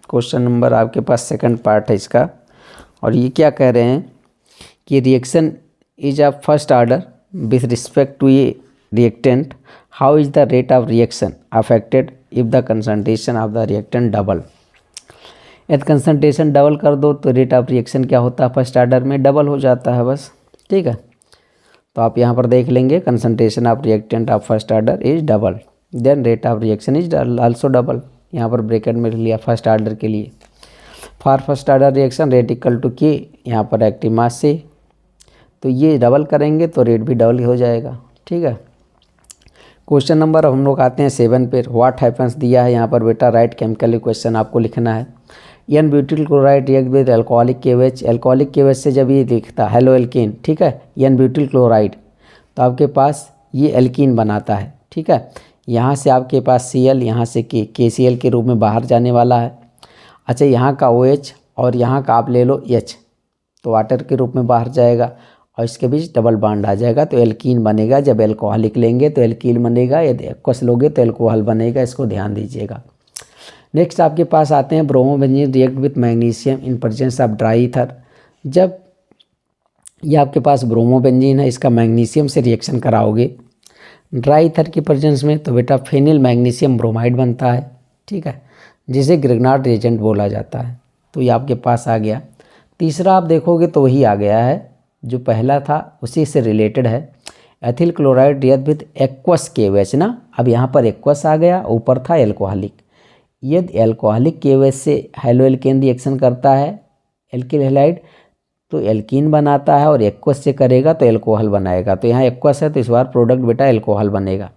क्वेश्चन नंबर, आपके पास सेकंड पार्ट है इसका, और ये क्या कह रहे हैं कि reaction is of first order with respect to a reactant, how is the rate of reaction affected if the concentration of the reactant double। यदि कंसनट्रेशन डबल कर दो तो रेट ऑफ रिएक्शन क्या होता है फर्स्ट ऑर्डर में, double हो जाता है बस, ठीक है। तो आप यहाँ पर देख लेंगे concentration of reactant of first order is double, then rate of reaction is also double, यहाँ पर ब्रैकेट में लिया फर्स्ट ऑर्डर के लिए। For first order reaction rate equal to K, यहाँ पर एक्टिव मास से, तो ये डबल करेंगे तो रेट भी डबल हो जाएगा, ठीक है। क्वेश्चन नंबर हम लोग आते हैं 7 पर। व्हाट हैपेंस दिया है यहाँ पर बेटा, राइट केमिकल इक्वेशन आपको लिखना है। N butyl chloride react with alcoholic KOH, alcoholic KOH से जब ये लिखता है हेलो एल्कीन, ठीक है, एन ब्यूटिल क्लोराइड, तो आपके पास ये एल्कीन बनाता है, ठीक है। यहाँ से आपके पास Cl, यहाँ से KCl के रूप में बाहर जाने वाला है। अच्छा यहाँ का OH और यहाँ का आप ले लो H, तो वाटर के रूप में बाहर जाएगा और इसके बीच डबल बॉन्ड आ जाएगा, तो एल्कीन बनेगा। जब एल्कोहलिक लेंगे तो एल्कीन बनेगा, यदि एक्वस लोगे तो एल्कोहल बनेगा, इसको ध्यान दीजिएगा। नेक्स्ट आपके पास आते हैं bromobenzene react with magnesium in presence of dry ether. जब ये आपके पास ब्रोमोबेंजीन है, इसका मैग्नीशियम से रिएक्शन कराओगे ड्राई ईथर की प्रेजेंस में, तो बेटा फेनिल मैग्नीशियम ब्रोमाइड बनता है, ठीक है, जिसे ग्रिग्नार्ड रिएजेंट बोला जाता है। तो ये आपके पास आ गया। तीसरा आप देखोगे तो वही आ गया है जो पहला था, उसी से रिलेटेड है। Ethyl chloride react with aqueous KOH ना, अब यहाँ पर एक्वस आ गया, ऊपर था एल्कोहलिक। यदि एल्कोहलिक KOH से हेलो एल्केन रिएक्शन करता है एल्किल हैलाइड, तो एल्कीन बनाता है, और एक्वस से करेगा तो एल्कोहल बनाएगा। तो यहाँ एक्वस है तो इस बार प्रोडक्ट बेटा एल्कोहल बनेगा।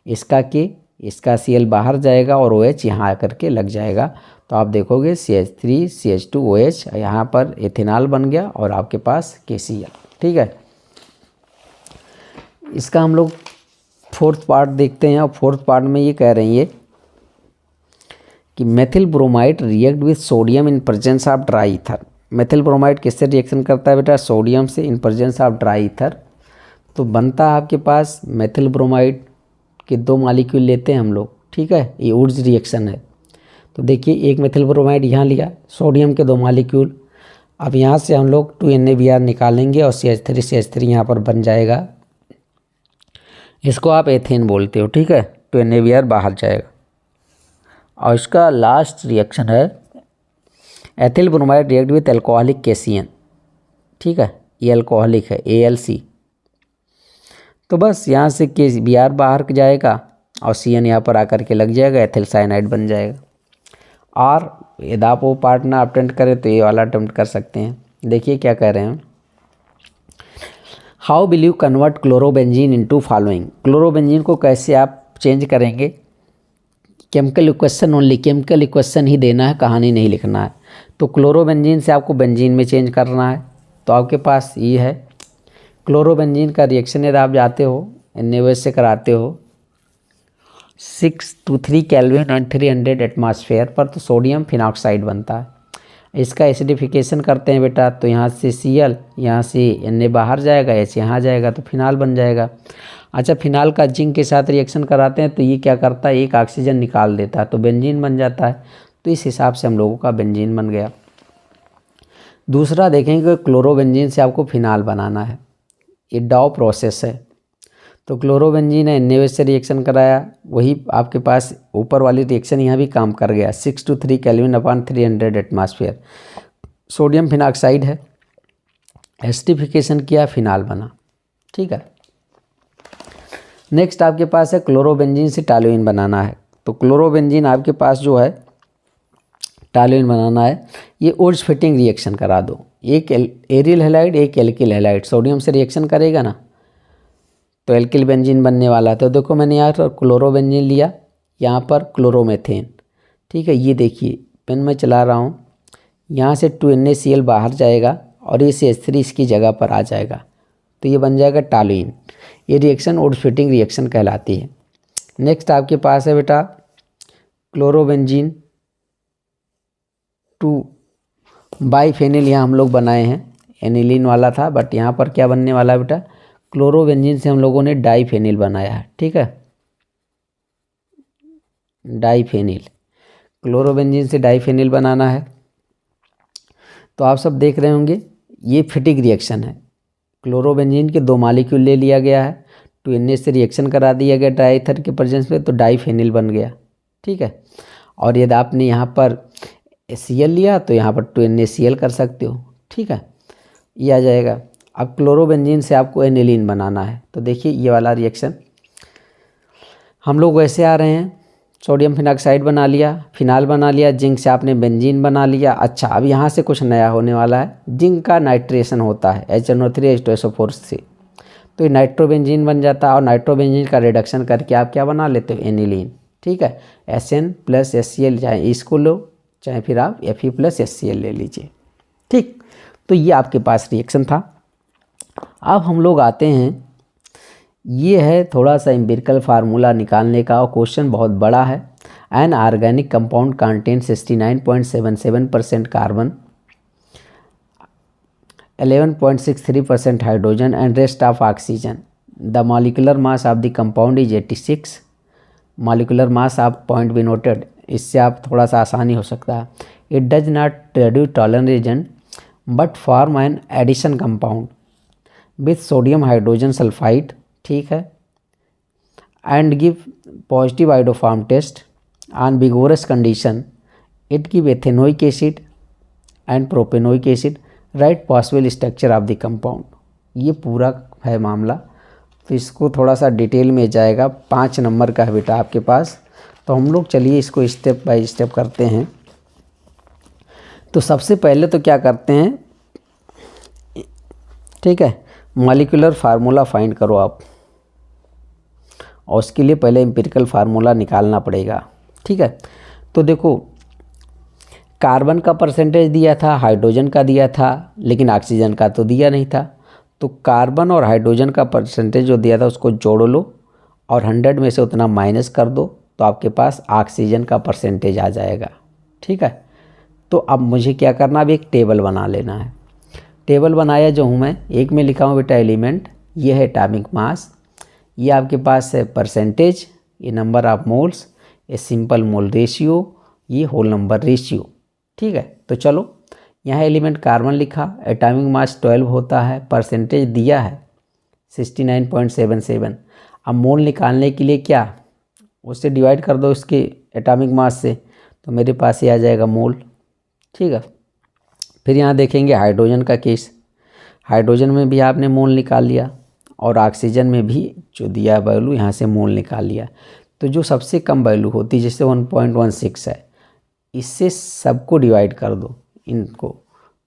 इसका Cl बाहर जाएगा और OH यहाँ आकर के लग जाएगा, तो आप देखोगे CH3 CH2 OH, यहाँ पर एथेनॉल बन गया और आपके पास KCl, ठीक है। इसका हम लोग फोर्थ पार्ट देखते हैं, और फोर्थ पार्ट में ये कह रही है कि methyl bromide react with sodium in presence of dry ether. Methyl bromide किससे रिएक्शन करता है बेटा? सोडियम से in presence of dry ether. तो बनता है आपके पास मेथिल ब्रोमाइड के 2 मॉलिक्यूल लेते हैं हम लोग, ठीक है, ये उर्ज रिएक्शन है। तो देखिए एक मेथिल ब्रोमाइड यहाँ लिया, सोडियम के 2 मॉलिक्यूल। अब यहाँ से हम लोग 2NaBr निकालेंगे और CH3 यहाँ पर बन जाएगा, इसको आप एथेन बोलते हो, ठीक है। 2NaBr बाहर जाएगा और इसका लास्ट रिएक्शन है ethyl bromide react with alcoholic KCN, ठीक है, ये एल्कोहलिक है AlC। तो बस यहाँ से KBr बाहर जाएगा और CN यहाँ पर आकर के लग जाएगा, एथिल साइनाइड बन जाएगा। और यदि आप वो पार्ट ना अटेम्प्ट करें तो ये वाला अटेम्प्ट कर सकते हैं। देखिए क्या कह रहे हैं, how will you convert chlorobenzene into following. Chlorobenzene को कैसे आप चेंज करेंगे? Chemical equation only, chemical equation ही देना है, कहानी नहीं लिखना है। तो क्लोरोबेंजीन से आपको बेंजीन में चेंज करना है। तो आपके पास ये है क्लोरोबेंजीन का रिएक्शन, यदि आप जाते हो NaOH से कराते हो 623 केल्विन एंड 300 एटमॉस्फेयर पर, तो सोडियम फिनॉक्साइड बनता है। इसका एसिडिफिकेशन करते हैं बेटा, तो यहाँ से Cl, यहाँ से Na बाहर जाएगा, H यहाँ जाएगा, तो फिनाल बन जाएगा। अच्छा, फिनाल का जिंक के साथ रिएक्शन कराते हैं तो ये क्या करता है, एक ऑक्सीजन निकाल देता है, तो बेंजीन बन जाता है। तो इस हिसाब से हम लोगों का बेंजीन बन गया। दूसरा देखेंगे, क्लोरोबेंजीन से आपको फिनाल बनाना है, ये डाउ प्रोसेस है। तो क्लोरोबेंजीन है, NaOH से रिएक्शन कराया, वही आपके पास ऊपर वाली रिएक्शन यहाँ भी काम कर गया, 623 kelvin upon 300 atmosphere. Sodium phenoxide है, एसिडिफिकेशन किया, फिनाल बना, ठीक है। नेक्स्ट आपके पास है क्लोरोबेंजीन से टॉल्यूइन बनाना है। तो क्लोरोबेंजीन आपके पास जो है टॉल्यूइन बनाना है, ये ओर्ज फिटिंग रिएक्शन करा दो, एक एरिल हैलाइड एक एल्किल हैलाइड, सोडियम से रिएक्शन करेगा ना तो एल्किल बेंजीन बनने वाला है। तो देखो मैंने यहाँ पर क्लोरोबेंजीन लिया, यहाँ पर क्लोरोमेथेन, ठीक है। ये देखिए पेन में चला रहा हूँ, यहाँ से 2NaCl बाहर जाएगा और ये CH3 इसकी जगह पर आ जाएगा, तो ये बन जाएगा टॉल्यूइन। ये रिएक्शन ओर्ज फिटिंग रिएक्शन कहलाती है। नेक्स्ट आपके पास है बेटा क्लोरोबेंजीन 2 बाईफेनिल, यहाँ हम लोग बनाए हैं, एनिलीन वाला था, बट यहाँ पर क्या बनने वाला है बेटा, क्लोरोबेंजीन से हम लोगों ने डाईफेनिल बनाया है, ठीक है, डाईफेनिल। क्लोरोबेंजीन से डाईफेनिल बनाना है। तो आप सब देख रहे होंगे ये फिटिंग रिएक्शन है। क्लोरोबेंजीन के 2 मॉलिक्यूल ले लिया गया है, 2Na से रिएक्शन करा दिया गया डाई ईथर के प्रेजेंस में, तो डाईफेनिल बन गया, ठीक है। और यदि आपने यहाँ पर Cl लिया तो यहाँ पर 2NaCl कर सकते हो, ठीक है, ये आ जाएगा। अब क्लोरोबेंजीन से आपको एनिलीन बनाना है। तो देखिए ये वाला रिएक्शन हम लोग वैसे आ रहे हैं, सोडियम फिनॉक्साइड बना लिया, फिनाल बना लिया, जिंक से आपने बेंजीन बना लिया। अच्छा, अब यहाँ से कुछ नया होने वाला है, जिंक का नाइट्रेशन होता है HNO3H2SO4 से, तो ये नाइट्रोबेंजीन बन जाता है। और नाइट्रोबेंजीन का रिडक्शन करके आप क्या बना लेते हो, एनिलीन, ठीक है। SN+HCl, चाहे इसको लो चाहे फिर आप Fe+HCl ले लीजिए, ठीक। तो ये आपके पास रिएक्शन था। अब हम लोग आते हैं, ये है थोड़ा सा एम्पिरिकल फार्मूला निकालने का, और क्वेश्चन बहुत बड़ा है। An organic compound contain 69.77% carbon, 11.63% hydrogen and rest of oxygen. The molecular mass of the compound is 86। Molecular mass आप पॉइंट भी नोटेड, इससे आप थोड़ा सा आसानी हो सकता है। It does not reduce tolerance agent but form an addition compound with sodium hydrogen sulphide, ठीक है, and give positive iodoform test on vigorous condition. It give ethanoic acid and propanoic acid. Write possible structure of the compound. ये पूरा है मामला, तो इसको थोड़ा सा डिटेल में जाएगा। 5 नंबर का है बेटा आपके पास। तो हम लोग चलिए इसको स्टेप बाय स्टेप करते हैं। तो सबसे पहले तो क्या करते हैं, ठीक है, मॉलिक्यूलर फार्मूला फाइंड करो आप, और उसके लिए पहले एम्पिरिकल फार्मूला निकालना पड़ेगा, ठीक है। तो देखो कार्बन का परसेंटेज दिया था, हाइड्रोजन का दिया था, लेकिन ऑक्सीजन का तो दिया नहीं था। तो कार्बन और हाइड्रोजन का परसेंटेज जो दिया था उसको जोड़ लो और 100 में से उतना माइनस कर दो, तो आपके पास ऑक्सीजन का परसेंटेज आ जाएगा। ठीक है, तो अब मुझे क्या करना, अब एक टेबल बना लेना है। टेबल बनाया जो हूँ मैं, एक में लिखा हूँ बेटा एलिमेंट, ये है एटॉमिक मास, ये आपके पास है परसेंटेज, ये नंबर ऑफ मोल्स, ये सिंपल मोल रेशियो, ये होल नंबर रेशियो। ठीक है, तो चलो यहाँ एलिमेंट कार्बन लिखा, एटॉमिक मास 12 होता है, परसेंटेज दिया है 69.77। अब मोल निकालने के लिए क्या, उससे डिवाइड कर दो इसके एटॉमिक मास से, तो मेरे पास ये आ जाएगा मोल। ठीक है, फिर यहाँ देखेंगे हाइड्रोजन का केस, हाइड्रोजन में भी आपने मोल निकाल लिया और ऑक्सीजन में भी जो दिया वैल्यू यहाँ से मोल निकाल लिया। तो जो सबसे कम वैल्यू होती है जैसे 1.16 है, इससे सबको डिवाइड कर दो इनको,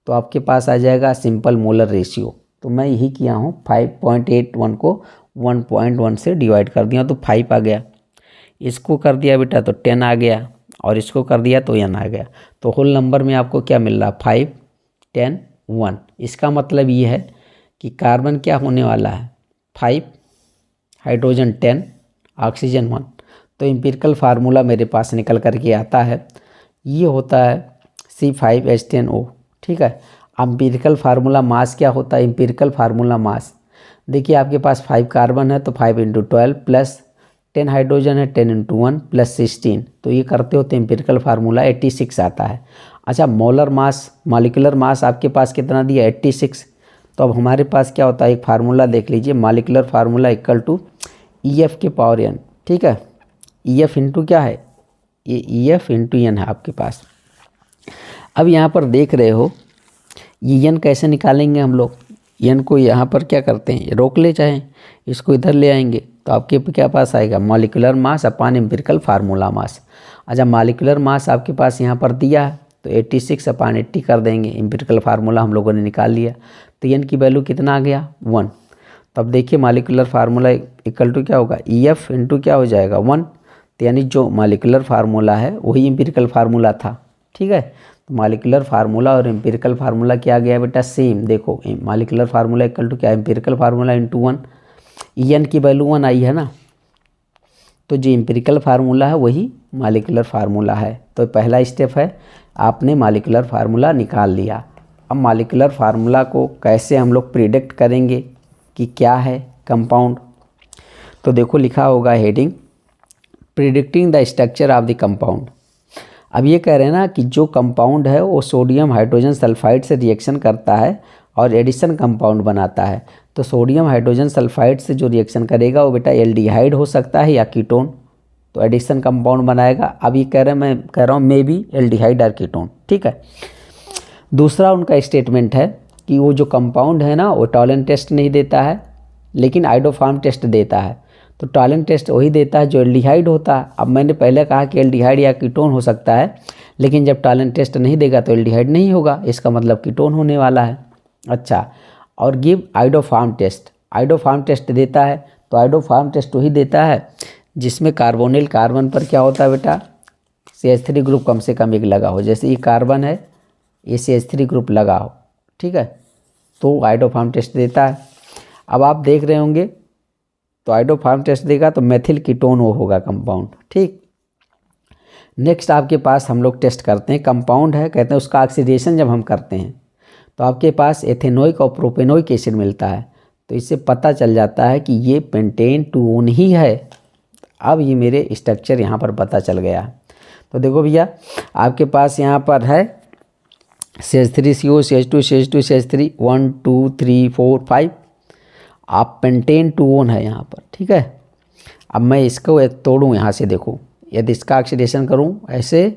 तो आपके पास आ जाएगा सिंपल मोलर रेशियो। तो मैं यही किया हूँ, 5.81 को 1.1 से डिवाइड कर दिया तो 5 आ गया, इसको कर दिया बेटा तो 10 आ गया, और इसको कर दिया तो n आ गया। तो होल नंबर में आपको क्या मिल रहा, 5, 10, 1। इसका मतलब ये है कि कार्बन क्या होने वाला है 5, हाइड्रोजन 10, ऑक्सीजन 1। तो एम्पिरिकल फार्मूला मेरे पास निकल कर के आता है, ये होता है C5H10O। ठीक है, एम्पिरिकल फार्मूला मास क्या होता है, एम्पिरिकल फार्मूला मास देखिए आपके पास 5 कार्बन है तो 5 × 12 प्लस 10 हाइड्रोजन है 10 × 1 प्लस 16, तो ये करते होते एम्पिरिकल फार्मूला 86 आता है। अच्छा, मोलर मास, मॉलिक्यूलर मास आपके पास कितना दिया 86। तो अब हमारे पास क्या होता है, एक फार्मूला देख लीजिए, molecular formula equal to EF के पावर n। ठीक है, EF इंटू क्या है, ये EF इंटू n है आपके पास। अब यहाँ पर देख रहे हो ये n कैसे निकालेंगे हम लोग, n को यहाँ पर क्या करते हैं, रोक ले, चाहे इसको इधर ले आएंगे तो आपके क्या पास आएगा मॉलिक्यूलर मास अपन एम्पिरिकल फार्मूला मास। अच्छा, मॉलिक्यूलर मास आपके पास यहाँ पर दिया है तो 86 अपन 80 कर देंगे, एम्पिरिकल फार्मूला हम लोगों ने निकाल लिया। तो n की वैल्यू कितना आ गया 1। तब देखिए मॉलिक्यूलर फार्मूला इक्वल टू क्या होगा, EF इंटू क्या हो जाएगा 1। तो यानी जो मॉलिक्यूलर फार्मूला है वही एम्पिरिकल फार्मूला था। ठीक है, तो मॉलिक्यूलर फार्मूला और एम्पिरिकल फार्मूला क्या गया बेटा सेम। देखो मॉलिक्यूलर फार्मूला इक्वल टू क्या, एम्पिरिकल फार्मूला इंटू 1, En की वैल्यू 1 आई है ना, तो जो एम्पिरिकल फार्मूला है वही मॉलिक्यूलर फार्मूला है। तो पहला स्टेप है, आपने मॉलिक्यूलर फार्मूला निकाल लिया। अब मॉलिक्यूलर फार्मूला को कैसे हम लोग प्रिडिक्ट करेंगे कि क्या है कंपाउंड, तो देखो लिखा होगा heading, predicting the structure of the compound. अब ये कह रहे हैं ना कि जो कंपाउंड है वो सोडियम हाइड्रोजन सल्फाइड से रिएक्शन करता है और एडिशन कंपाउंड बनाता है। तो सोडियम हाइड्रोजन सल्फाइड से जो रिएक्शन करेगा वो बेटा एल्डिहाइड हो सकता है या कीटोन, तो एडिशन कंपाउंड बनाएगा। अब ये कह रहे हैं, मैं कह रहा हूँ मे बी एल्डिहाइड और कीटोन। ठीक है, दूसरा उनका स्टेटमेंट है कि वो जो कंपाउंड है ना वो टॉलेंट टेस्ट नहीं देता है लेकिन आइडोफार्म टेस्ट देता है। तो टॉलेंट टेस्ट वही देता है जो एल्डिहाइड होता है। अब मैंने पहले कहा कि एल्डिहाइड या कीटोन हो सकता है, लेकिन जब टॉलेंट टेस्ट नहीं देगा तो एल्डिहाइड नहीं होगा, इसका मतलब कीटोन होने वाला है। अच्छा, और give iodoform test, iodoform test देता है, तो आइडोफार्म टेस्ट वही देता है जिसमें कार्बोनिल कार्बन पर क्या होता है बेटा, CH3 ग्रुप कम से कम एक लगा हो। जैसे ये कार्बन है, ये CH3 ग्रुप लगा हो। ठीक है, तो आइडोफार्म टेस्ट देता है। अब आप देख रहे होंगे तो आइडोफार्म टेस्ट देगा तो मेथिल कीटोन वो होगा कंपाउंड। ठीक, नेक्स्ट आपके पास हम लोग टेस्ट करते हैं, कंपाउंड है, कहते हैं उसका ऑक्सीडेशन जब हम करते हैं तो आपके पास एथेनोइक और प्रोपेनोइक एसिड मिलता है, तो इससे पता चल जाता है कि ये पेंटेन टून ही है। अब ये मेरे स्ट्रक्चर यहाँ पर पता चल गया। तो देखो भैया आपके पास यहाँ पर है CH3CO, CH2, CH2, CH3, 1 2 3 4 5, आप पेंटेन टून है यहाँ पर। ठीक है, अब मैं इसको तोड़ूँ यहाँ से, देखो यदि इसका ऑक्सीडेशन करूँ ऐसे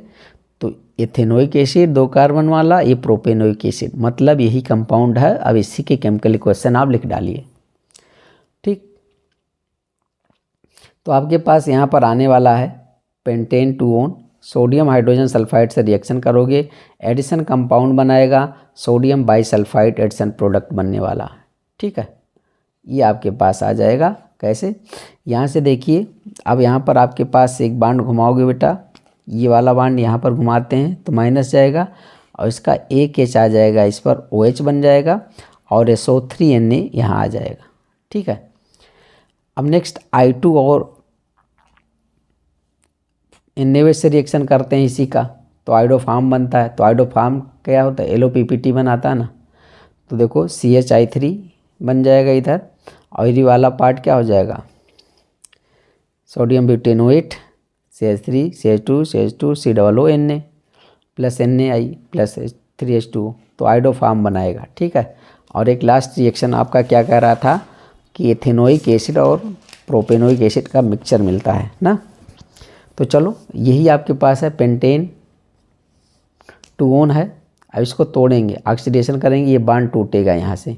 तो एथेनोइक एसिड 2 कार्बन वाला, ये प्रोपेनोइक एसिड, मतलब यही कंपाउंड है। अब इसी के केमिकल इक्वेशन आप लिख डालिए। ठीक, तो आपके पास यहाँ पर आने वाला है pentane two one, sodium hydrogen sulphide से रिएक्शन करोगे, एडिशन कंपाउंड बनाएगा, सोडियम बाईसल्फाइड एडिशन प्रोडक्ट बनने वाला है। ठीक है, ये आपके पास आ जाएगा। कैसे, यहाँ से देखिए, अब यहाँ पर आपके पास एक बांड घुमाओगे बेटा, ये वाला बांड यहाँ पर घुमाते हैं तो माइनस जाएगा और इसका एक H आ जाएगा, इस पर OH बन जाएगा और SO3Na यहाँ आ जाएगा। ठीक है, अब नेक्स्ट I2 और Na से रिएक्शन करते हैं इसी का, तो आइडोफार्म बनता है। तो आइडोफार्म क्या होता है, LOPPT बनाता है ना। तो देखो CH3 बन जाएगा इधर, और ये वाला पार्ट क्या हो जाएगा, sodium butanoate CH3 CH2 CH2 COONA plus NaI plus 3H2, तो आइडोफार्म बनाएगा। ठीक है, और एक लास्ट रिएक्शन आपका क्या कह रहा था कि एथेनोइक एसिड और प्रोपेनोइक एसिड का मिक्सचर मिलता है ना। तो चलो यही आपके पास है, पेंटेन 2 है। अब इसको तोड़ेंगे, ऑक्सीडेशन करेंगे, ये बांड टूटेगा यहाँ से,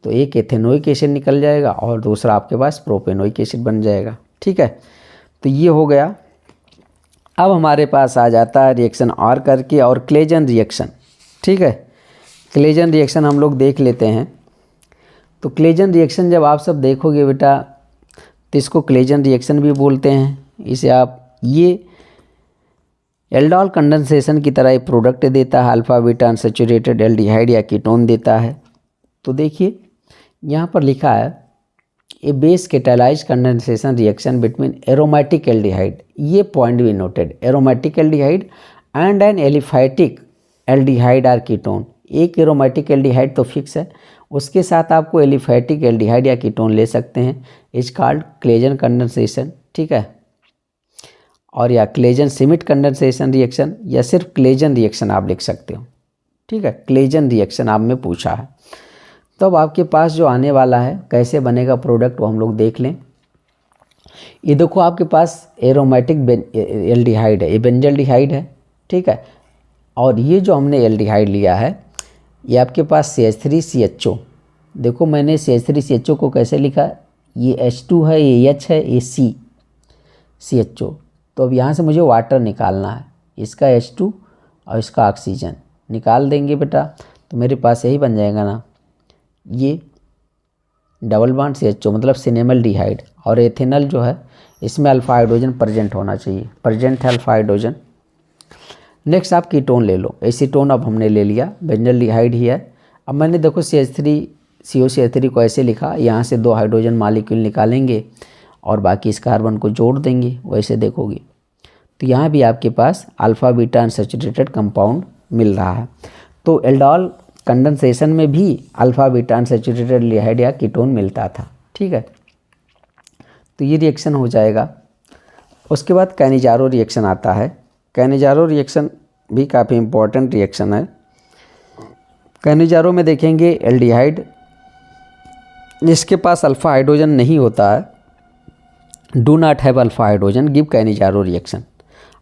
तो एक एथेनोइक एसिड निकल जाएगा और दूसरा आपके पास प्रोपेनोइक एसिड बन जाएगा। ठीक है, तो ये हो गया। अब हमारे पास आ जाता है रिएक्शन R करके और क्लेजन रिएक्शन। ठीक है, क्लेजन रिएक्शन हम लोग देख लेते हैं। तो क्लेजन रिएक्शन जब आप सब देखोगे बेटा, तो इसको क्लेजन रिएक्शन भी बोलते हैं। इसे आप ये एल्डोल कंडेंसेशन की तरह एक प्रोडक्ट देता है, अल्फा बीटा अनसैचुरेटेड एल्डिहाइड या कीटोन देता है। तो देखिए यहाँ पर लिखा है a base catalyse condensation reaction between aromatic aldehyde, ये पॉइंट भी noted, aromatic aldehyde and an aliphatic aldehyde or ketone. एक एरोमेटिक एल्डिहाइड तो फिक्स है, उसके साथ आपको एलिफैटिक एल्डिहाइड या कीटोन ले सकते हैं, इज कॉल्ड क्लेजन कंडेंसेशन। ठीक है, और या क्लेजन सिमिट कंडेंसेशन रिएक्शन या सिर्फ क्लेजन रिएक्शन आप लिख सकते हो। ठीक है, क्लेजन रिएक्शन आप में पूछा है। तो अब आपके पास जो आने वाला है कैसे बनेगा प्रोडक्ट, वो हम लोग देख लें। ये देखो आपके पास एरोमेटिक एल्डिहाइड है, ये बेंजल्डिहाइड है। ठीक है, और ये जो हमने एल्डिहाइड लिया है ये आपके पास CH3CHO। देखो मैंने CH3CHO को कैसे लिखा, ये H2 है, ये H है, ये CHO। तो अब यहाँ से मुझे वाटर निकालना है, इसका H2 और इसका ऑक्सीजन निकाल देंगे बेटा, तो मेरे पास यही बन जाएगा ना, ये डबल बॉन्ड CHO मतलब सिनेमल्डिहाइड, और एथेनल जो है इसमें अल्फा हाइड्रोजन प्रेजेंट होना चाहिए, प्रेजेंट है अल्फा हाइड्रोजन। नेक्स्ट आप कीटोन ले लो, एसीटोन अब हमने ले लिया, बेंजल्डिहाइड ही है। अब मैंने देखो CH3 को ऐसे लिखा, यहाँ से 2 हाइड्रोजन मॉलिक्यूल निकालेंगे और बाकी इस कार्बन को जोड़ देंगे, वैसे देखोगे तो यहाँ भी आपके पास अल्फ़ा बीटा अनसैचुरेटेड कंपाउंड मिल रहा है। तो एल्डोल कंडेंसेशन में भी अल्फ़ा बीटा अनसैचुरेटेड एल्डिहाइड या कीटोन मिलता था। ठीक है, तो ये रिएक्शन हो जाएगा। उसके बाद कैनिजारो रिएक्शन आता है। कैनिजारो रिएक्शन भी काफ़ी इम्पोर्टेंट रिएक्शन है। कैनिजारो में देखेंगे एल्डिहाइड जिसके पास अल्फ़ा हाइड्रोजन नहीं होता है, do not have alpha hydrogen, give Cannizzaro reaction.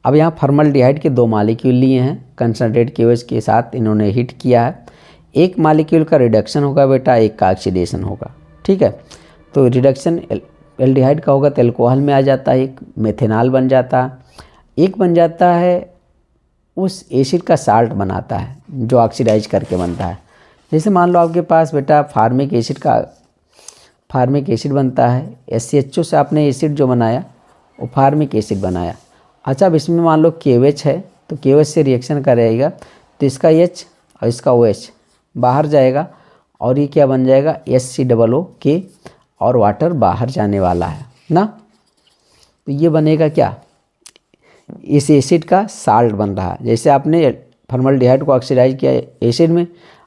अब यहाँ फॉर्मल्डिहाइड के 2 मॉलिक्यूल लिए हैं, कंसनट्रेट KOH के साथ इन्होंने हिट किया है। एक मॉलिक्यूल का रिडक्शन होगा बेटा, एक का ऑक्सीडेशन होगा। ठीक है, तो रिडक्शन एल्डिहाइड का होगा तो एल्कोहल में आ जाता है, एक मेथेनॉल बन जाता है, एक बन जाता है उस एसिड का साल्ट बनाता है जो ऑक्सीडाइज करके बनता है। जैसे मान लो आपके पास बेटा फार्मिक एसिड बनता है, SCHO से आपने एसिड जो बनाया वो फार्मिक एसिड बनाया। अच्छा, अब इसमें मान लो KOH है, तो KOH से रिएक्शन करेगा तो इसका H और इसका OH बाहर जाएगा और ये क्या बन जाएगा, HCOO और वाटर बाहर जाने वाला है ना। तो ये बनेगा क्या, इस एसिड का साल्ट बन रहा है। जैसे आपने फॉर्मल्डिहाइड को ऑक्सीडाइज किया एसिड में,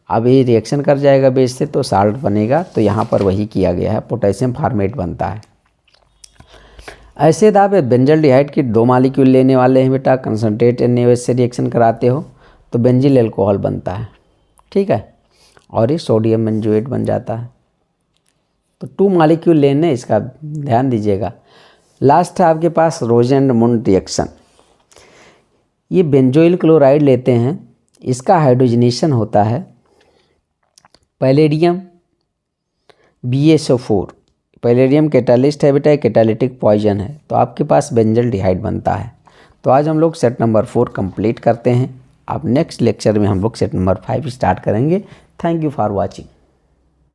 अब ये रिएक्शन कर जाएगा बेस से तो साल्ट बनेगा। तो यहाँ पर वही किया गया है, पोटेशियम फार्मेट बनता है। ऐसे आप बेंजल्डिहाइड के 2 मॉलिक्यूल लेने वाले हैं बेटा, कंसनट्रेट NaOH से रिएक्शन कराते हो तो बेंजिल एल्कोहल बनता है। ठीक है, और ये सोडियम बेंजोएट बन जाता है। तो 2 मॉलिक्यूल लेने, इसका ध्यान दीजिएगा। लास्ट है आपके पास रोजेंड-मुंड रिएक्शन। ये बेंजोइल क्लोराइड लेते हैं, इसका हाइड्रोजनेशन होता है पैलेडियम BaSO4। पैलेडियम कैटालिस्ट है बेटा, कैटालिटिक पॉइजन है, तो आपके पास बेंजल्डिहाइड बनता है। तो आज हम लोग सेट नंबर 4 कंप्लीट करते हैं। अब नेक्स्ट लेक्चर में हम लोग सेट नंबर 5 स्टार्ट करेंगे। Thank you for watching.